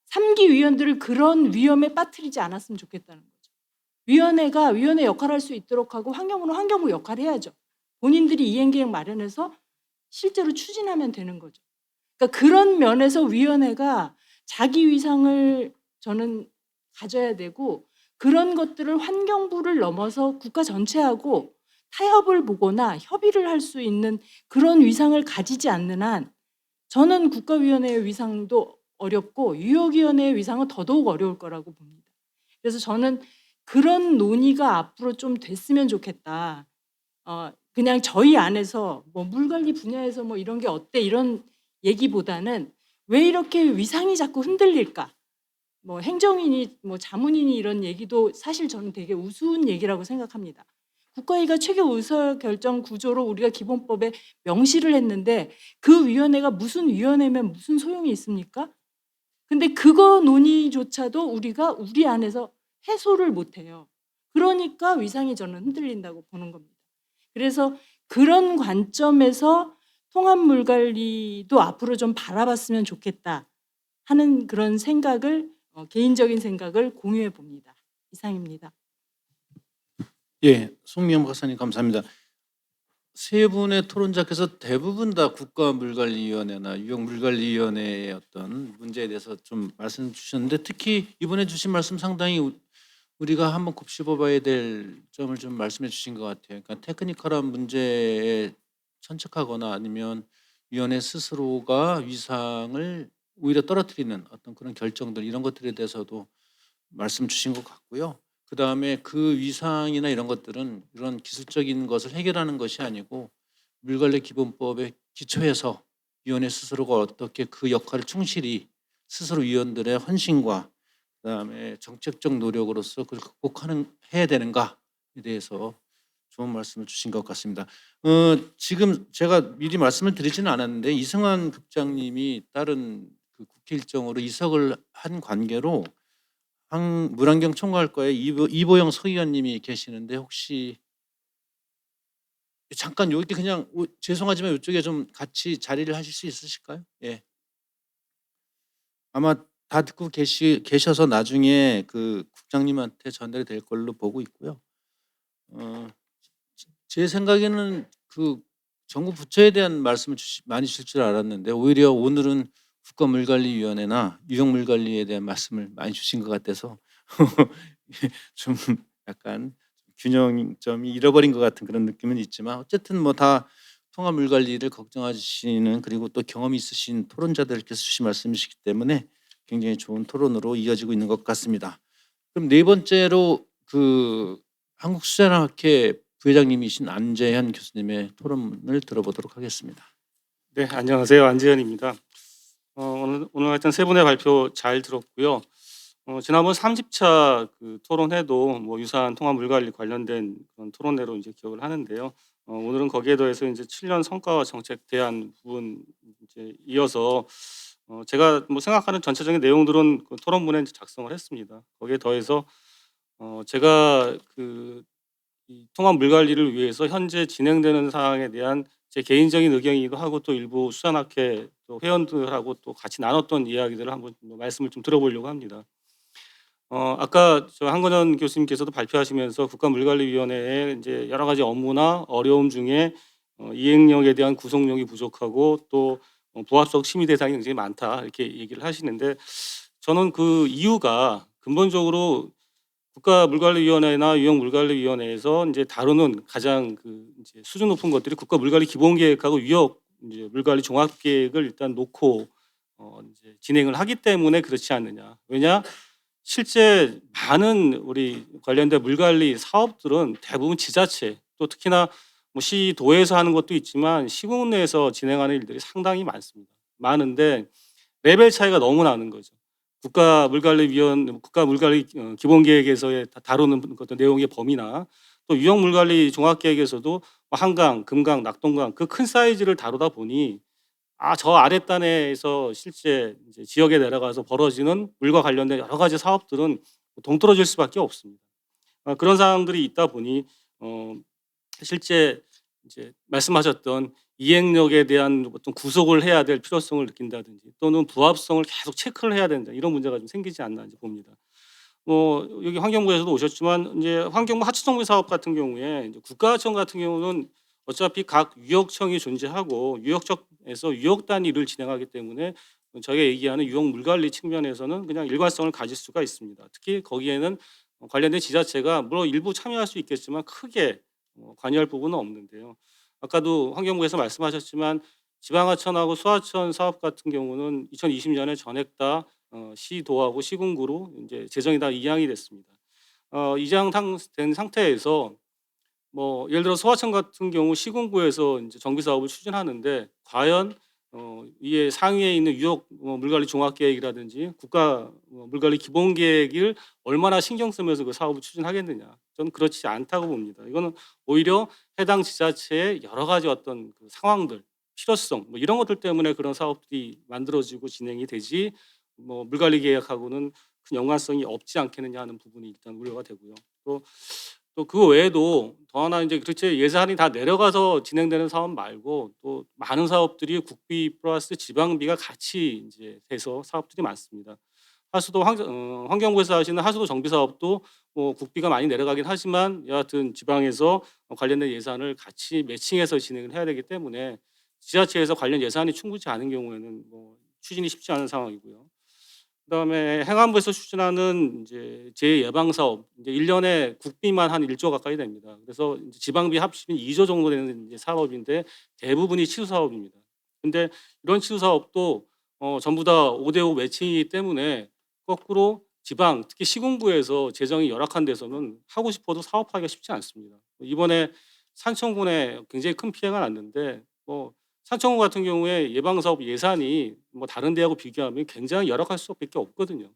3기 위원들을 그런 위험에 빠뜨리지 않았으면 좋겠다는 거죠. 위원회가 위원회 역할을 할 수 있도록 하고 환경부는 환경부 역할을 해야죠. 본인들이 이행계획 마련해서 실제로 추진하면 되는 거죠. 그러니까 그런 면에서 위원회가 자기 위상을 저는 가져야 되고 그런 것들을 환경부를 넘어서 국가 전체하고 타협을 보거나 협의를 할 수 있는 그런 위상을 가지지 않는 한 저는 국가위원회의 위상도 어렵고 유효위원회의 위상은 더더욱 어려울 거라고 봅니다. 그래서 저는 그런 논의가 앞으로 좀 됐으면 좋겠다. 그냥 저희 안에서 물관리 분야에서 이런 게 어때 이런 얘기보다는 왜 이렇게 위상이 자꾸 흔들릴까? 행정인이 자문인이 이런 얘기도 사실 저는 되게 우스운 얘기라고 생각합니다. 국가위가 최고 의사결정 구조로 우리가 기본법에 명시를 했는데 그 위원회가 무슨 위원회면 무슨 소용이 있습니까? 근데 그거 논의조차도 우리가 우리 안에서 해소를 못해요. 그러니까 위상이 저는 흔들린다고 보는 겁니다. 그래서 그런 관점에서 통합물관리도 앞으로 좀 바라봤으면 좋겠다 하는 그런 생각을 개인적인 생각을 공유해 봅니다. 이상입니다. 예, 송미영 박사님 감사합니다. 세 분의 토론자께서 대부분 다 국가물관리위원회나 유형물관리위원회의 어떤 문제에 대해서 좀 말씀 주셨는데 특히 이번에 주신 말씀 상당히 우리가 한번 곱씹어봐야 될 점을 좀 말씀해 주신 것 같아요. 그러니까 테크니컬한 문제에 천착하거나 아니면 위원회 스스로가 위상을 오히려 떨어뜨리는 어떤 그런 결정들 이런 것들에 대해서도 말씀 주신 것 같고요. 그 다음에 그 위상이나 이런 것들은 이런 기술적인 것을 해결하는 것이 아니고 물관리 기본법에 기초해서 위원회 스스로가 어떻게 그 역할을 충실히 스스로 위원들의 헌신과 그다음에 정책적 노력으로서 그걸 극복하는 해야 되는가에 대해서 좋은 말씀을 주신 것 같습니다. 지금 제가 미리 말씀을 드리지는 않았는데 이승환 국장님이 다른 그 국회 일정으로 이석을 한 관계로 물안경 총괄과에 이보영 서의원님이 계시는데 혹시 잠깐 여기 그냥 죄송하지만 이쪽에 좀 같이 자리를 하실 수 있으실까요? 예. 아마 다 듣고 계셔서 나중에 그 국장님한테 전달이 될 걸로 보고 있고요. 제 생각에는 그 정부 부처에 대한 말씀을 많이 주실 줄 알았는데 오히려 오늘은 국가물관리위원회나 유형물관리에 대한 말씀을 많이 주신 것 같아서 좀 약간 균형점이 잃어버린 것 같은 그런 느낌은 있지만 어쨌든 뭐 다 통합물관리를 걱정하시는 그리고 또 경험이 있으신 토론자들께서 주신 말씀이시기 때문에 굉장히 좋은 토론으로 이어지고 있는 것 같습니다. 그럼 네 번째로 그 한국수자학회 부회장님이신 안재현 교수님의 토론을 들어보도록 하겠습니다. 네, 안녕하세요. 안재현입니다. 오늘 하여튼 세 분의 발표 잘 들었고요. 지난번 30차 그 토론회도 뭐 유사한 통합 물관리 관련된 그런 토론회로 이제 기억을 하는데요. 오늘은 거기에 더해서 이제 7년 성과와 정책 대안 부분 이제 이어서 제가 뭐 생각하는 전체적인 내용들은 그 토론문에 이제 작성을 했습니다. 거기에 더해서 제가 이 통합 물관리를 위해서 현재 진행되는 사항에 대한 제 개인적인 의견이기도 하고 또 일부 수산학회 또 회원들하고 또 같이 나눴던 이야기들을 한번 말씀을 좀 들어보려고 합니다. 아까 저 한건현 교수님께서도 발표하시면서 국가물관리위원회의 이제 여러 가지 업무나 어려움 중에 이행력에 대한 구속력이 부족하고 또 부합적 심의 대상이 굉장히 많다 이렇게 얘기를 하시는데 저는 그 이유가 근본적으로 국가물관리위원회나 유형물관리위원회에서 이제 다루는 가장 그 이제 수준 높은 것들이 국가물관리 기본계획하고 유역 이제 물관리 종합계획을 일단 놓고 이제 진행을 하기 때문에 그렇지 않느냐. 왜냐 실제 많은 우리 관련된 물관리 사업들은 대부분 지자체 또 특히나 뭐 시도에서 하는 것도 있지만 시군 내에서 진행하는 일들이 상당히 많습니다. 많은데 레벨 차이가 너무 나는 거죠. 국가물관리 기본계획에서의 다루는 어떤 내용의 범위나 또 유형물관리 종합계획에서도 뭐 한강, 금강, 낙동강 그 큰 사이즈를 다루다 보니 저 아랫단에서 실제 이제 지역에 내려가서 벌어지는 물과 관련된 여러 가지 사업들은 동떨어질 수밖에 없습니다. 그런 상황들이 있다 보니 실제 이제 말씀하셨던 이행력에 대한 어떤 구속을 해야 될 필요성을 느낀다든지 또는 부합성을 계속 체크를 해야 된다 이런 문제가 좀 생기지 않나 이제 봅니다. 여기 환경부에서도 오셨지만 이제 환경부 하천정비 사업 같은 경우에 이제 국가하천 같은 경우는 어차피 각 유역청이 존재하고 유역청에서 유역 단위를 진행하기 때문에 저희가 얘기하는 유역 물관리 측면에서는 그냥 일관성을 가질 수가 있습니다. 특히 거기에는 관련된 지자체가 물론 일부 참여할 수 있겠지만 크게 관여할 부분은 없는데요. 아까도 환경부에서 말씀하셨지만 지방하천하고 수하천 사업 같은 경우는 2020년에 전액 다 시도하고 시군구로 이제 재정이 다 이양이 됐습니다. 이양된 상태에서 뭐 예를 들어 소하천 같은 경우 시군구에서 이제 정비 사업을 추진하는데 과연 이에 상위에 있는 유역 물관리 종합계획이라든지 국가 물관리 기본계획을 얼마나 신경 쓰면서 그 사업을 추진하겠느냐? 저는 그렇지 않다고 봅니다. 이거는 오히려 해당 지자체의 여러 가지 어떤 그 상황들, 필요성 뭐 이런 것들 때문에 그런 사업들이 만들어지고 진행이 되지 뭐 물관리 계획하고는 큰 연관성이 없지 않겠느냐 하는 부분이 일단 우려가 되고요. 또 그 외에도 더 하나 이제 그렇지 예산이 다 내려가서 진행되는 사업 말고 또 많은 사업들이 국비 플러스 지방비가 같이 이제 돼서 사업들이 많습니다. 하수도 환경부에서 하시는 하수도 정비 사업도 뭐 국비가 많이 내려가긴 하지만 여하튼 지방에서 관련된 예산을 같이 매칭해서 진행을 해야 되기 때문에 지자체에서 관련 예산이 충분치 않은 경우에는 뭐 추진이 쉽지 않은 상황이고요. 그다음에 행안부에서 추진하는 이제 재예방 사업 이제 1년에 국비만 한 1조 가까이 됩니다. 그래서 이제 지방비 합치면 2조 정도 되는 이제 사업인데 대부분이 치수 사업입니다. 근데 이런 치수 사업도 전부 다 5대5 매칭이기 때문에 거꾸로 지방 특히 시군구에서 재정이 열악한 데서는 하고 싶어도 사업하기가 쉽지 않습니다. 이번에 산청군에 굉장히 큰 피해가 났는데 뭐 산청군 같은 경우에 예방사업 예산이 뭐 다른 데하고 비교하면 굉장히 열악할 수밖에 없거든요.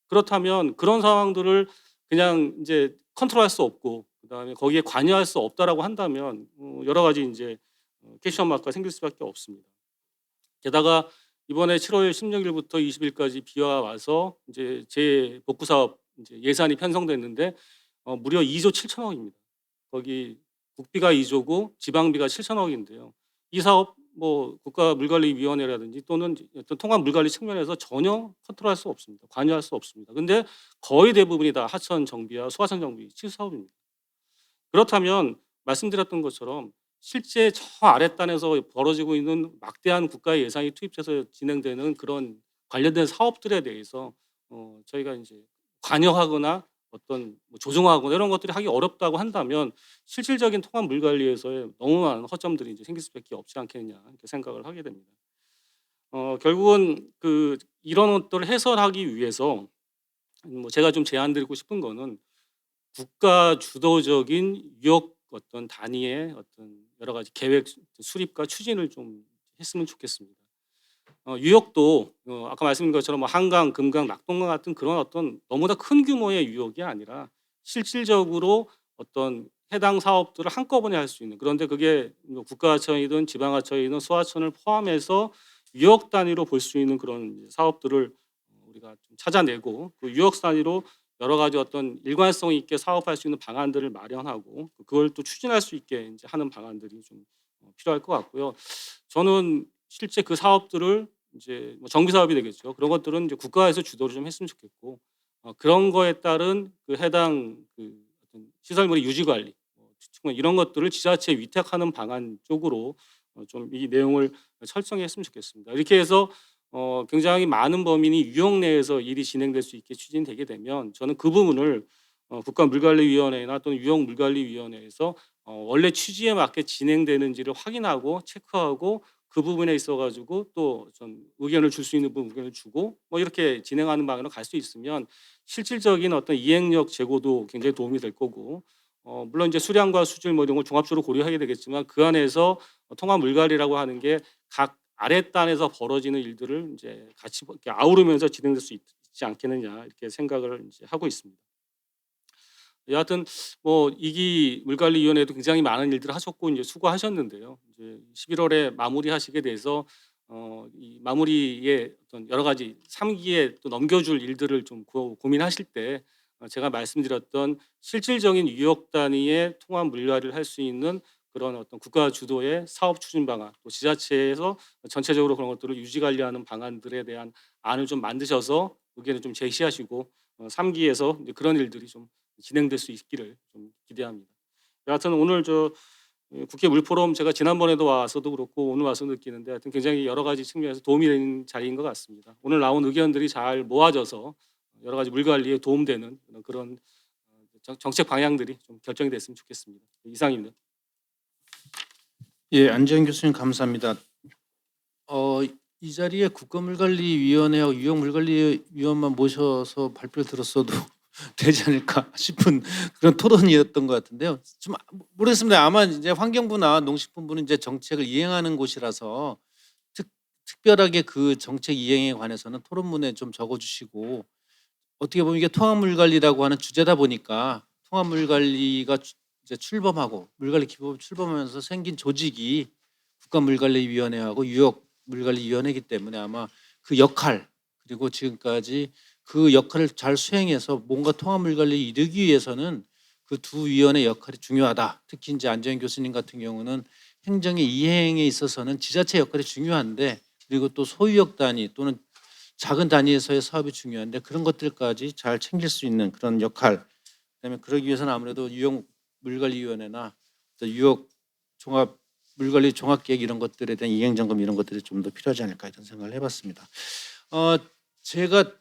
그렇다면 그런 상황들을 그냥 이제 컨트롤할 수 없고 그다음에 거기에 관여할 수 없다라고 한다면 여러 가지 이제 퀘스천 마크가 생길 수밖에 없습니다. 게다가 이번에 7월 16일부터 20일까지 비가 와서 이제 재복구 사업 이제 예산이 편성됐는데 무려 2조 7천억입니다. 거기 국비가 2조고 지방비가 7천억인데요. 이 사업 뭐 국가물관리위원회라든지 또는 어떤 통합물관리 측면에서 전혀 컨트롤할 수 없습니다. 관여할 수 없습니다. 근데 거의 대부분이 다 하천 정비와 소하천 정비 치수 사업입니다. 그렇다면 말씀드렸던 것처럼 실제 저 아랫단에서 벌어지고 있는 막대한 국가의 예산이 투입돼서 진행되는 그런 관련된 사업들에 대해서 저희가 이제 관여하거나 어떤 뭐 조정하거나 이런 것들이 하기 어렵다고 한다면 실질적인 통합 물 관리에서의 너무 많은 허점들이 이제 생길 수밖에 없지 않겠느냐 이렇게 생각을 하게 됩니다. 결국은 이런 것들을 해설하기 위해서 뭐 제가 좀 제안드리고 싶은 거는 국가 주도적인 유역 어떤 단위의 어떤 여러 가지 계획 수립과 추진을 좀 했으면 좋겠습니다. 유역도 아까 말씀드린 것처럼 뭐 한강, 금강, 낙동강 같은 그런 어떤 너무나 큰 규모의 유역이 아니라 실질적으로 어떤 해당 사업들을 한꺼번에 할 수 있는, 그런데 그게 뭐 국가하천이든 지방하천이든 소하천을 포함해서 유역 단위로 볼 수 있는 그런 사업들을 우리가 좀 찾아내고 그 유역 단위로 여러 가지 어떤 일관성 있게 사업할 수 있는 방안들을 마련하고 그걸 또 추진할 수 있게 이제 하는 방안들이 좀 필요할 것 같고요. 저는 실제 그 사업들을 이제 뭐 정비 사업이 되겠죠. 그런 것들은 이제 국가에서 주도를 좀 했으면 좋겠고 그런 거에 따른 그 해당 어떤 시설물의 유지 관리 이런 것들을 지자체에 위탁하는 방안 쪽으로 좀 이 내용을 설정했으면 좋겠습니다. 이렇게 해서 굉장히 많은 범인이 유역 내에서 일이 진행될 수 있게 추진되게 되면 저는 그 부분을 국가물관리위원회나 또는 유역물관리위원회에서 원래 취지에 맞게 진행되는지를 확인하고 체크하고 그 부분에 있어 가지고 또 좀 의견을 줄 수 있는 부분 의견을 주고 뭐 이렇게 진행하는 방향으로 갈 수 있으면 실질적인 어떤 이행력 제고도 굉장히 도움이 될 거고 물론 이제 수량과 수질 뭐 이런 걸 종합적으로 고려하게 되겠지만 그 안에서 통합 물관리라고 하는 게 각 아랫단에서 벌어지는 일들을 이제 같이 이렇게 아우르면서 진행될 수 있지 않겠느냐 이렇게 생각을 이제 하고 있습니다. 여하튼 뭐 이기 물관리위원회도 굉장히 많은 일들을 하셨고 이제 수고하셨는데요. 이제 11월에 마무리하시게 돼서 이 마무리에 어떤 여러 가지 3기에 또 넘겨줄 일들을 좀 고민하실 때 제가 말씀드렸던 실질적인 유역 단위의 통합 물관리를 할 수 있는 그런 어떤 국가 주도의 사업 추진 방안, 또 지자체에서 전체적으로 그런 것들을 유지 관리하는 방안들에 대한 안을 좀 만드셔서 의견을 좀 제시하시고 3기에서 이제 그런 일들이 좀 진행될 수 있기를 좀 기대합니다. 여하튼 오늘 국회 물포럼 제가 지난번에도 와서도 그렇고 오늘 와서 느끼는데 하여튼 굉장히 여러 가지 측면에서 도움이 되는 자리인 것 같습니다. 오늘 나온 의견들이 잘 모아져서 여러 가지 물 관리에 도움되는 그런 정책 방향들이 좀 결정이 됐으면 좋겠습니다. 이상입니다. 예, 안재현 교수님 감사합니다. 이 자리에 국가물관리위원회와 유역물관리위원만 모셔서 발표를 들었어도 되지 않을까 싶은 그런 토론이었던 것 같은데요. 좀 모르겠습니다. 아마 이제 환경부나 농식품부는 이제 정책을 이행하는 곳이라서 특별하게 그 정책 이행에 관해서는 토론문에 좀 적어주시고 어떻게 보면 이게 통합물관리라고 하는 주제다 보니까 통합물관리가 이제 출범하고 물관리 기법 출범하면서 생긴 조직이 국가물관리위원회하고 유역물관리위원회이기 때문에 아마 그 역할 그리고 지금까지 그 역할을 잘 수행해서 뭔가 통합물관리에 이르기 위해서는 그 두 위원회 역할이 중요하다. 특히 이제 안재현 교수님 같은 경우는 행정의 이행에 있어서는 지자체 역할이 중요한데 그리고 또 소유역 단위 또는 작은 단위에서의 사업이 중요한데 그런 것들까지 잘 챙길 수 있는 그런 역할. 그다음에 그러기 위해서는 아무래도 유역물관리위원회나 또 유역 종합 물관리 종합계획 이런 것들에 대한 이행점검 이런 것들이 좀 더 필요하지 않을까 이런 생각을 해봤습니다. 제가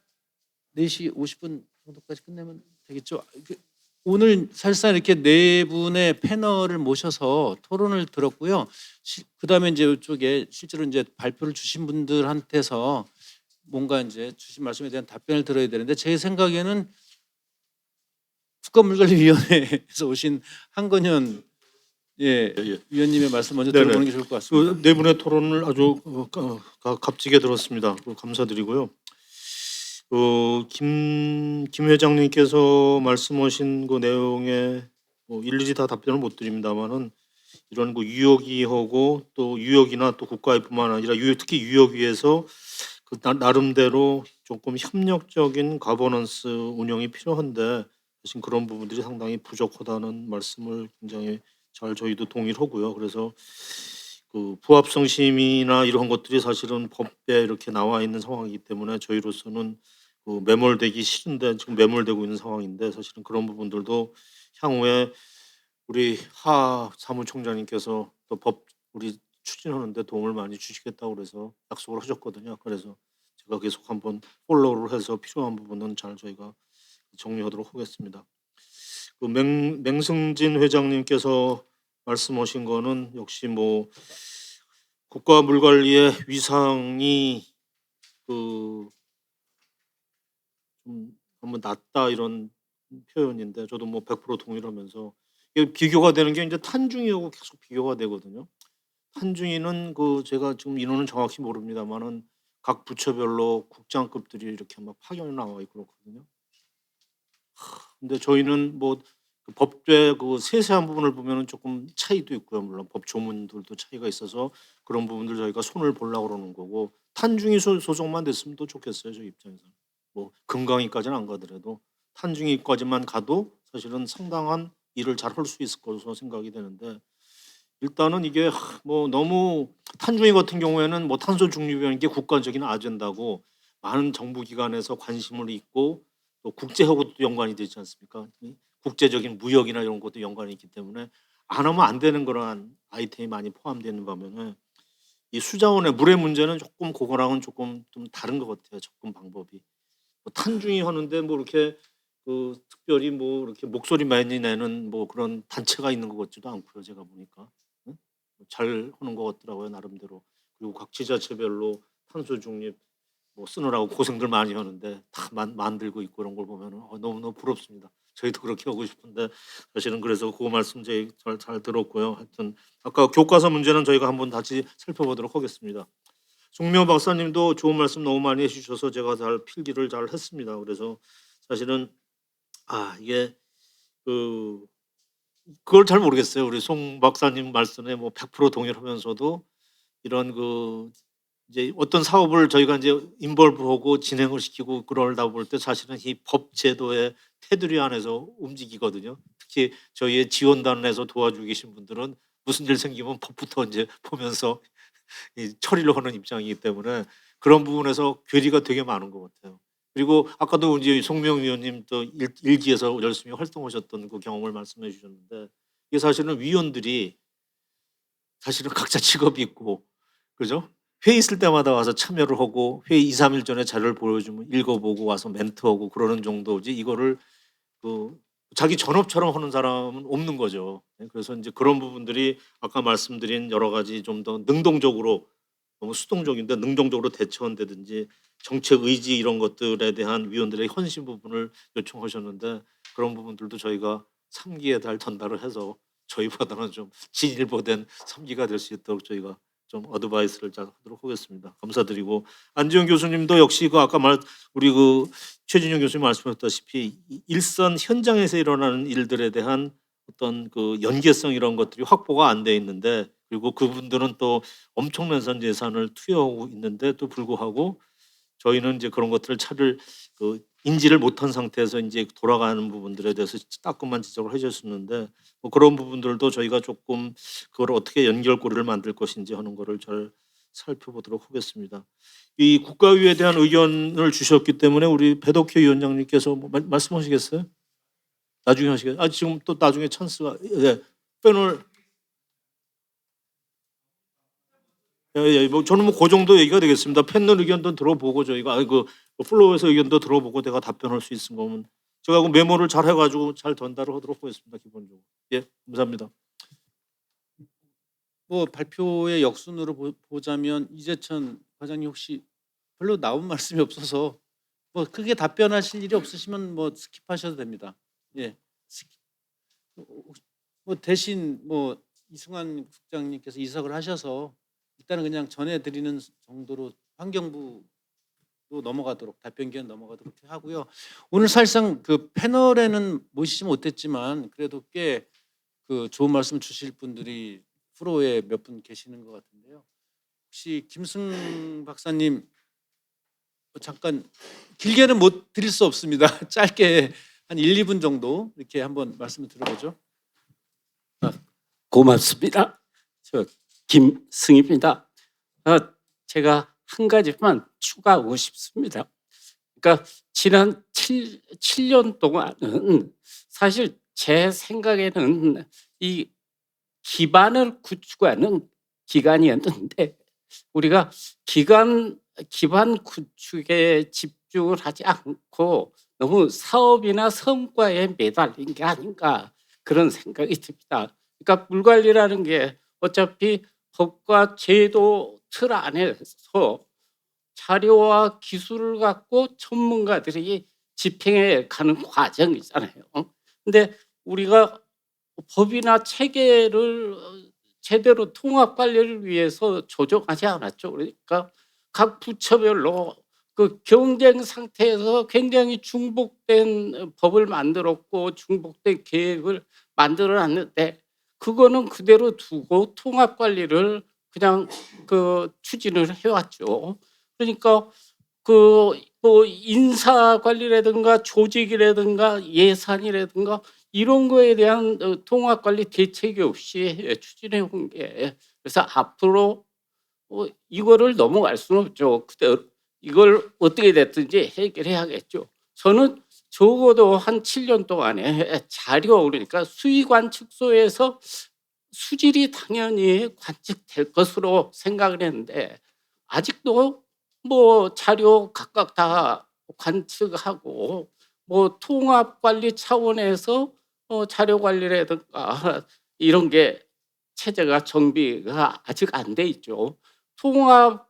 4시 50분 정도까지 끝내면 되겠죠. 오늘 사실상 이렇게 네 분의 패널을 모셔서 토론을 들었고요. 그다음에 이제 이쪽에 실제로 이제 발표를 주신 분들한테서 뭔가 이제 주신 말씀에 대한 답변을 들어야 되는데 제 생각에는 국가물관리위원회에서 오신 한건현 위원님의 말씀 먼저 네네. 들어보는 게 좋을 것 같습니다. 네 분의 토론을 아주 값지게 들었습니다. 감사드리고요. 김 회장님께서 말씀하신 그 내용에 뭐 일일이 다 답변을 못 드립니다만은 이런 그 유역위하고 또 유역이나 또 국가위뿐만 아니라 특히 유역위에서 그 나름대로 조금 협력적인 가버넌스 운영이 필요한데 사실 그런 부분들이 상당히 부족하다는 말씀을 굉장히 잘 저희도 동의를 하고요. 그래서 그 부합성 심의나 이런 것들이 사실은 법에 이렇게 나와 있는 상황이기 때문에 저희로서는 그 매몰되기 싫은데 지금 매몰되고 있는 상황인데 사실은 그런 부분들도 향후에 우리 하 사무총장님께서 또 법 우리 추진하는데 도움을 많이 주시겠다고 그래서 약속을 하셨거든요. 그래서 제가 계속 한번 폴로우를 해서 필요한 부분은 잘 저희가 정리하도록 하겠습니다. 그 맹승진 회장님께서 말씀하신 거는 역시 뭐 국가 물관리의 위상이 그 좀 너무 낮다 이런 표현인데 저도 뭐 100% 동의를 하면서 이게 비교가 되는 게 이제 탄중이하고 계속 비교가 되거든요. 탄중이는 그 제가 지금 인원은 정확히 모릅니다만은 각 부처별로 국장급들이 이렇게 막 파견이 나와 있고 그렇거든요. 근데 저희는 뭐 그 법의 그 세세한 부분을 보면은 조금 차이도 있고요. 물론 법 조문들도 차이가 있어서 그런 부분들 저희가 손을 보려고 그러는 거고 탄중이 소속만 됐으면 더 좋겠어요. 저희 입장에서. 뭐 금강위까지는 안 가더라도 탄중위까지만 가도 사실은 상당한 일을 잘 할 수 있을 것으로 생각이 되는데 일단은 이게 뭐 너무 탄중위 같은 경우에는 뭐 탄소 중립이라는 게 국가적인 아젠다고 많은 정부 기관에서 관심을 있고 또 국제하고도 연관이 되지 않습니까? 이 국제적인 무역이나 이런 것도 연관이 있기 때문에 안 하면 안 되는 그러한 아이템이 많이 포함되는 반면에 이 수자원의 물의 문제는 조금 그거랑은 조금 좀 다른 것 같아요. 접근 방법이. 뭐 탄중이 하는데 뭐 이렇게 그 특별히 뭐 이렇게 목소리 많이 내는 뭐 그런 단체가 있는 것 같지도 않고요. 제가 보니까 응? 잘 하는 것 같더라고요 나름대로. 그리고 각 지자체별로 탄소 중립 뭐 쓰느라고 고생들 많이 하는데 다 만들고 있고 그런 걸 보면 너무너무 부럽습니다. 저희도 그렇게 하고 싶은데 사실은 그래서 그 말씀 잘 들었고요. 하여튼 아까 교과서 문제는 저희가 한번 다시 살펴보도록 하겠습니다. 송미호 박사님도 좋은 말씀 너무 많이 해주셔서 제가 잘 필기를 잘 했습니다. 그래서 사실은 이게 그걸 잘 모르겠어요. 우리 송 박사님 말씀에 뭐 100% 동의하면서도 이런 그 이제 어떤 사업을 저희가 이제 인벌브하고 진행을 시키고 그러다 볼 때 사실은 이 법 제도의 테두리 안에서 움직이거든요. 특히 저희의 지원단에서 도와주고 계신 분들은 무슨 일 생기면 법부터 이제 보면서 이 처리를 하는 입장이기 때문에 그런 부분에서 괴리가 되게 많은 것 같아요. 그리고 아까도 이제 송명 위원님 또 일기에서 열심히 활동하셨던 그 경험을 말씀해 주셨는데 이게 사실은 위원들이 사실은 각자 직업이 있고 그죠? 회의 있을 때마다 와서 참여를 하고 회의 2, 3일 전에 자료를 보여주면 읽어보고 와서 멘트하고 그러는 정도지 이거를 그 자기 전업처럼 하는 사람은 없는 거죠. 그래서 이제 그런 부분들이 아까 말씀드린 여러 가지 좀 더 능동적으로 너무 수동적인데 능동적으로 대처한다든지 정책 의지 이런 것들에 대한 위원들의 헌신 부분을 요청하셨는데 그런 부분들도 저희가 3기에 달 전달을 해서 저희보다는 좀 진일보된 3기가 될 수 있도록 저희가 좀 어드바이스를 잘 하도록 하겠습니다. 감사드리고 안지영 교수님도 역시 그 아까 우리 그 최진영 교수님 말씀하셨다시피 일선 현장에서 일어나는 일들에 대한 어떤 그 연계성 이런 것들이 확보가 안 돼 있는데 그리고 그분들은 또 엄청난 예산을 투여하고 있는데도 불구하고 저희는 이제 그런 것들을 그 인지를 못한 상태에서 이제 돌아가는 부분들에 대해서 따끔한 지적을 해주셨는데 뭐 그런 부분들도 저희가 조금 그걸 어떻게 연결고리를 만들 것인지 하는 거를 잘 살펴보도록 하겠습니다. 이 국가위에 대한 의견을 주셨기 때문에 우리 배덕희 위원장님께서 뭐 말씀하시겠어요? 나중에 하시겠어요? 지금 또 나중에 찬스가 패널 뭐 저는 뭐 그 정도 얘기가 되겠습니다. 패널 의견도 들어보고 저희가 그 플로어에서 의견도 들어보고 내가 답변할 수 있는 거면 제가 그 메모를 잘 해가지고 잘 전달을 하도록 하겠습니다. 기본적으로. 예, 감사합니다. 뭐 발표의 역순으로 보자면 이재천 과장님 혹시 별로 나온 말씀이 없어서 뭐 크게 답변하실 일이 없으시면 뭐 스킵하셔도 됩니다. 예, 뭐 대신 뭐 이승환 국장님께서 이석을 하셔서 일단은 그냥 전해드리는 정도로 환경부로 넘어가도록 답변 기한 넘어가도록 하고요. 오늘 사실상 그 패널에는 모시지 못했지만 그래도 꽤 그 좋은 말씀 주실 분들이 프로에 몇 분 계시는 것 같은데요. 혹시 김승 박사님 잠깐 길게는 못 드릴 수 없습니다. 짧게 한 1, 2분 정도 이렇게 한번 말씀을 들어보죠. 고맙습니다. 저 김승입니다. 제가 한 가지만 추가하고 싶습니다. 그러니까 지난 7년 동안은 사실 제 생각에는 이 기반을 구축하는 기간이었는데 우리가 기반 구축에 집중을 하지 않고 너무 사업이나 성과에 매달린 게 아닌가 그런 생각이 듭니다. 그러니까 물 관리라는 게 어차피 법과 제도 틀 안에서 자료와 기술을 갖고 전문가들이 집행해 가는 과정이잖아요. 근데 우리가 법이나 체계를 제대로 통합 관리를 위해서 조정하지 않았죠. 그러니까 각 부처별로 그 경쟁 상태에서 굉장히 중복된 법을 만들었고 중복된 계획을 만들어 놨는데 그거는 그대로 두고 통합 관리를 그냥 그 추진을 해왔죠. 그러니까 그 뭐 인사 관리라든가 조직이라든가 예산이라든가 이런 거에 대한 통합 관리 대책이 없이 추진해 온 게 그래서 앞으로 이거를 넘어갈 수는 없죠. 그때 이걸 어떻게 됐든지 해결해야겠죠. 저는 적어도 한 7년 동안에 자료 그러니까 수의관측소에서 수질이 당연히 관측될 것으로 생각을 했는데 아직도 뭐 자료 각각 다 관측하고 뭐 통합 관리 차원에서 자료 관리라든가 이런 게 체제가 정비가 아직 안 돼 있죠. 통합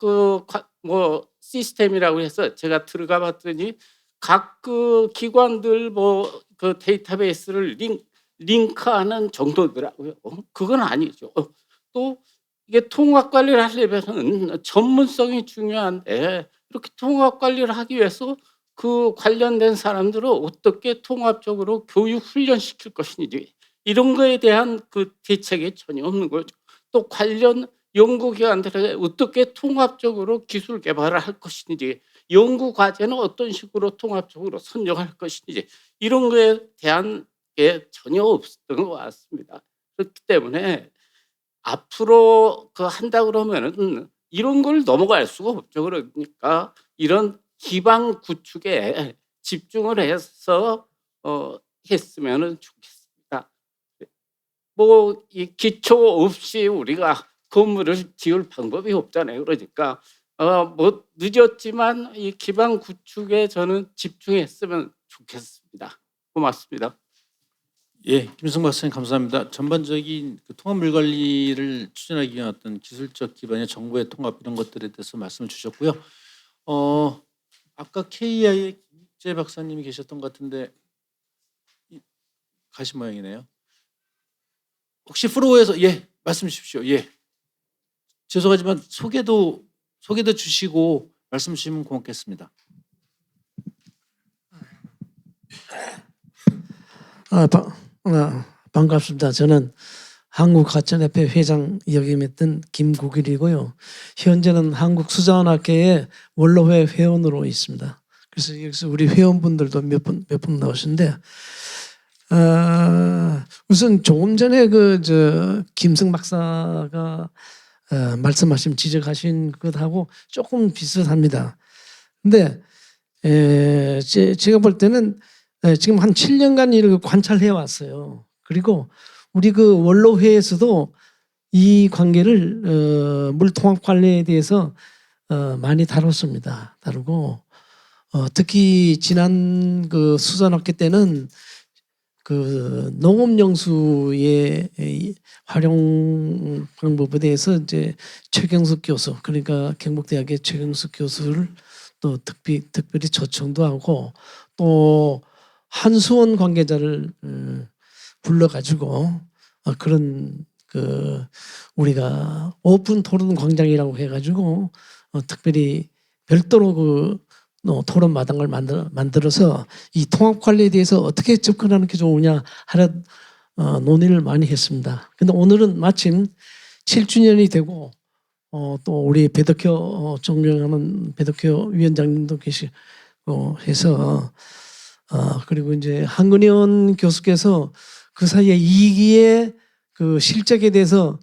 뭐 시스템이라고 해서 제가 들어가 봤더니 각 그 기관들 뭐 그 데이터베이스를 링크하는 정도더라고요. 그건 아니죠. 또 이게 통합 관리를 하려면 전문성이 중요한데 이렇게 통합 관리를 하기 위해서 그 관련된 사람들을 어떻게 통합적으로 교육 훈련시킬 것인지 이런 거에 대한 그 대책이 전혀 없는 거죠. 또 관련 연구기관들에게 어떻게 통합적으로 기술 개발을 할 것인지 연구 과제는 어떤 식으로 통합적으로 선정할 것인지 이런 거에 대한 게 전혀 없었던 것 같습니다. 그렇기 때문에 앞으로 그 한다 그러면은 이런 걸 넘어갈 수가 없죠. 그러니까 이런 기반 구축에 집중을 해서 했으면은 좋겠습니다. 뭐 이 기초 없이 우리가 건물을 지을 방법이 없잖아요. 그러니까 뭐 늦었지만 이 기반 구축에 저는 집중했으면 좋겠습니다. 고맙습니다. 예, 김승 박사님 감사합니다. 전반적인 그 통합 물 관리를 추진하기 위한 어떤 기술적 기반의 정보의 통합 이런 것들에 대해서 말씀을 주셨고요. 아까 KI의 김재 박사님이 계셨던 것 같은데 가신 모양이네요. 혹시 프로에서 예 말씀 주십시오. 예 죄송하지만 소개도 주시고 말씀 주시면 고맙겠습니다. 반갑습니다. 저는 한국하천협회 회장 역임했던 김국일이고요. 현재는 한국수자원학회의 원로회 회원으로 있습니다. 그래서 여기서 우리 회원분들도 몇 분 나오시는데 우선 조금 전에 김승 박사가 말씀하신 지적하신 것하고 조금 비슷합니다. 근데 제가 볼 때는 지금 한 7년간 이렇게 관찰해 왔어요. 그리고 우리 그 원로회에서도 이 관계를 물통합 관리에 대해서 많이 다뤘습니다. 다루고 특히 지난 그 수산학회 때는 그 농업용수의 활용 방법에 대해서 이제 최경숙 교수 그러니까 경북대학의 최경숙 교수를 또 특별히 초청도 하고 또 한수원 관계자를 불러가지고 그런 그 우리가 오픈 토론 광장이라고 해가지고 특별히 별도로 그 토론 마당을 만들어서 이 통합 관리에 대해서 어떻게 접근하는 게 좋으냐 하는 논의를 많이 했습니다. 근데 오늘은 마침 7주년이 되고 또 우리 배덕효 존경하는 배덕효 위원장님도 계시고 해서 그리고 이제 한근현 교수께서 그 사이에 2기의 그 실적에 대해서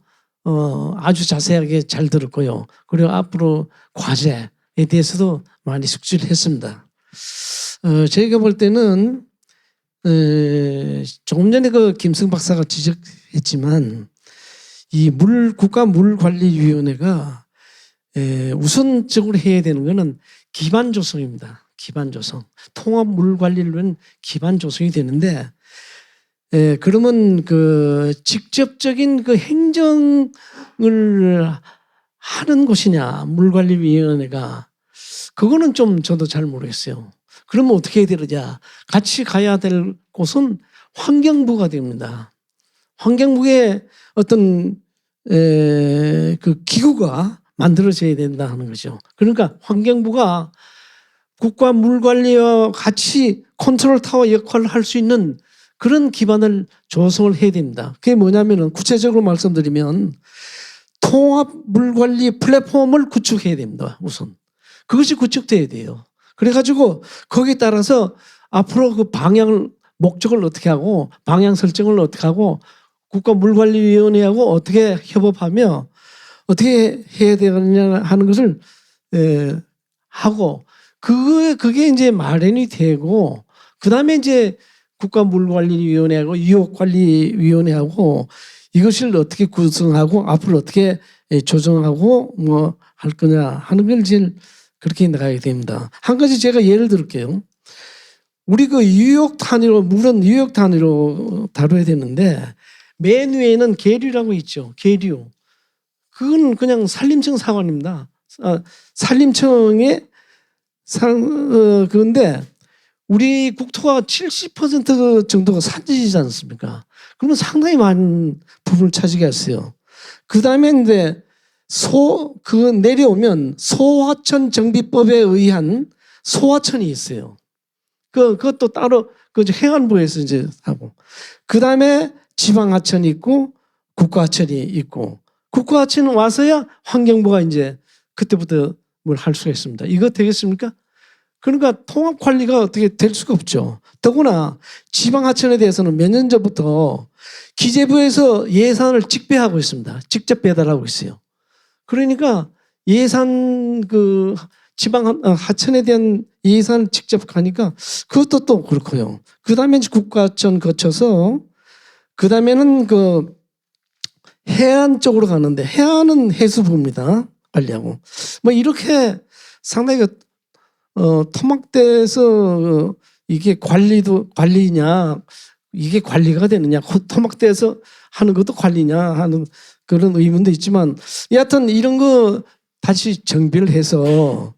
아주 자세하게 잘 들었고요. 그리고 앞으로 과제에 대해서도 많이 숙지를 했습니다. 저희가 볼 때는 조금 전에 그 김승 박사가 지적했지만 이 국가물관리위원회가 우선적으로 해야 되는 것은 기반 조성입니다. 기반 조성. 통합 물 관리를 위한 기반 조성이 되는데 그러면 그 직접적인 그 행정을 하는 곳이냐 물관리위원회가 그거는 좀 저도 잘 모르겠어요. 그러면 어떻게 해야 되느냐? 같이 가야 될 곳은 환경부가 됩니다. 환경부에 어떤 그 기구가 만들어져야 된다 하는 거죠. 그러니까 환경부가 국가 물관리와 같이 컨트롤 타워 역할을 할 수 있는 그런 기반을 조성을 해야 됩니다. 그게 뭐냐면은 구체적으로 말씀드리면 통합 물관리 플랫폼을 구축해야 됩니다. 우선 그것이 구축돼야 돼요. 그래가지고 거기에 따라서 앞으로 그 방향을 목적을 어떻게 하고 방향 설정을 어떻게 하고 국가물관리위원회하고 어떻게 협업하며 어떻게 해야 되느냐 하는 것을 하고 그게 이제 마련이 되고 그다음에 이제 국가물관리위원회하고 유역관리위원회하고 이것을 어떻게 구성하고 앞으로 어떻게 조정하고 뭐 할 거냐 하는 걸 제일 그렇게 나가야 됩니다. 한 가지 제가 예를 들을게요. 우리 그 유역 단위로 물은 유역 단위로 다뤄야 되는데 맨 위에는 계류라고 있죠. 계류. 그건 그냥 산림청 사관입니다. 산림청의 그런데 우리 국토가 70% 정도가 산지이지 않습니까? 그러면 상당히 많은 부분을 차지하게 했어요. 그 다음에 이제 내려오면 소하천 정비법에 의한 소하천이 있어요. 그것도 따로 해안부에서 이제 하고. 그 다음에 지방하천이 있고 국가하천이 있고 국가하천은 와서야 환경부가 이제 그때부터 뭘 할 수가 있습니다. 이거 되겠습니까? 그러니까 통합 관리가 어떻게 될 수가 없죠. 더구나 지방하천에 대해서는 몇 년 전부터 기재부에서 예산을 직배하고 있습니다. 직접 배달하고 있어요. 그러니까 예산 그 지방 하천에 대한 예산 직접 가니까 그것도 또 그렇고요. 그 다음에 국가하천 거쳐서 그 다음에는 그 해안 쪽으로 가는데 해안은 해수부입니다. 관리하고 뭐 이렇게 상당히 토막대에서 이게 관리냐 이게 관리가 되느냐 토막대에서 하는 것도 관리냐 하는 그런 의문도 있지만 여하튼 이런 거 다시 정비를 해서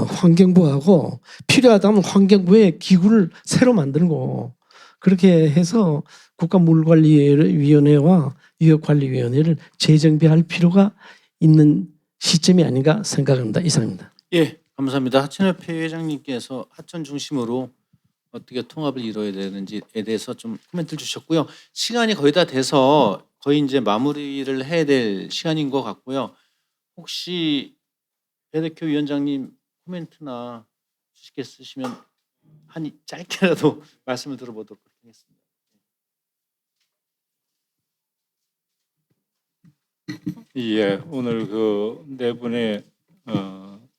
환경부하고 필요하다면 환경부의 기구를 새로 만들고 그렇게 해서 국가물관리위원회와 유역관리위원회를 재정비할 필요가 있는 시점이 아닌가 생각합니다. 이상입니다. 예, 감사합니다. 하천협회 회장님께서 하천 중심으로 어떻게 통합을 이루어야 되는지에 대해서 좀 코멘트를 주셨고요. 시간이 거의 다 돼서 거의 이제 마무리를 해야 될 시간인 것 같고요. 혹시 배덕효 위원장님 코멘트나 주식 있으시면 한 짧게라도 말씀을 들어보도록 하겠습니다. 예, 오늘 그 네 분의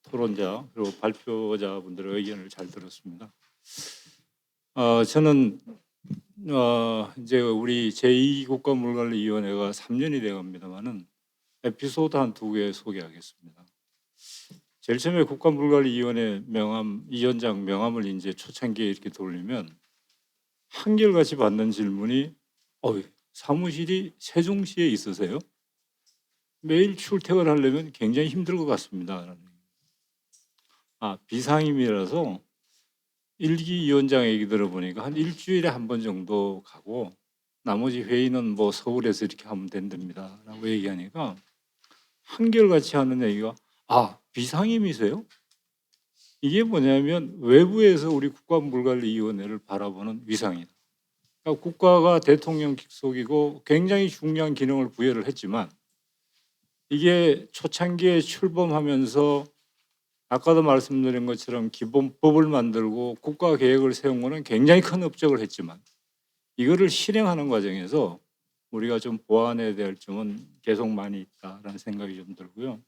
토론자 그리고 발표자분들의 의견을 잘 들었습니다. 저는 이제 우리 제2국가물관리위원회가 3년이 돼갑니다만은 에피소드 한 2개 소개하겠습니다. 제일 처음에 국가물관리위원회 위원장 명함을 이제 초창기에 이렇게 돌리면 한결같이 받는 질문이 사무실이 세종시에 있으세요? 매일 출퇴근하려면 굉장히 힘들 것 같습니다. 비상임이라서 1기 위원장 얘기 들어보니까 한 일주일에 한 번 정도 가고 나머지 회의는 뭐 서울에서 이렇게 하면 된답니다 라고 얘기하니까 한결같이 하는 얘기가 비상임이세요? 이게 뭐냐면 외부에서 우리 국가물관리위원회를 바라보는 위상이다. 그러니까 국가가 대통령 직속이고 굉장히 중요한 기능을 부여를 했지만 이게 초창기에 출범하면서 아까도 말씀드린 것처럼 기본법을 만들고 국가 계획을 세운 거는 굉장히 큰 업적을 했지만 이거를 실행하는 과정에서 우리가 좀 보완해야 될 점은 계속 많이 있다라는 생각이 좀 들고요.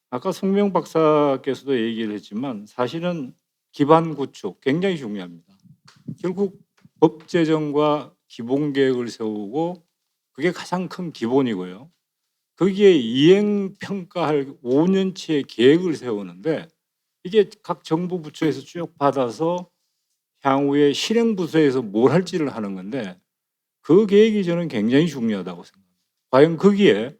아까 송명 박사께서도 얘기를 했지만 사실은 기반 구축 굉장히 중요합니다. 결국 법 제정과 기본 계획을 세우고 그게 가장 큰 기본이고요. 거기에 이행 평가할 5년치의 계획을 세우는데 이게 각 정부 부처에서 쭉 받아서 향후에 실행 부서에서 뭘 할지를 하는 건데 그 계획이 저는 굉장히 중요하다고 생각합니다. 과연 거기에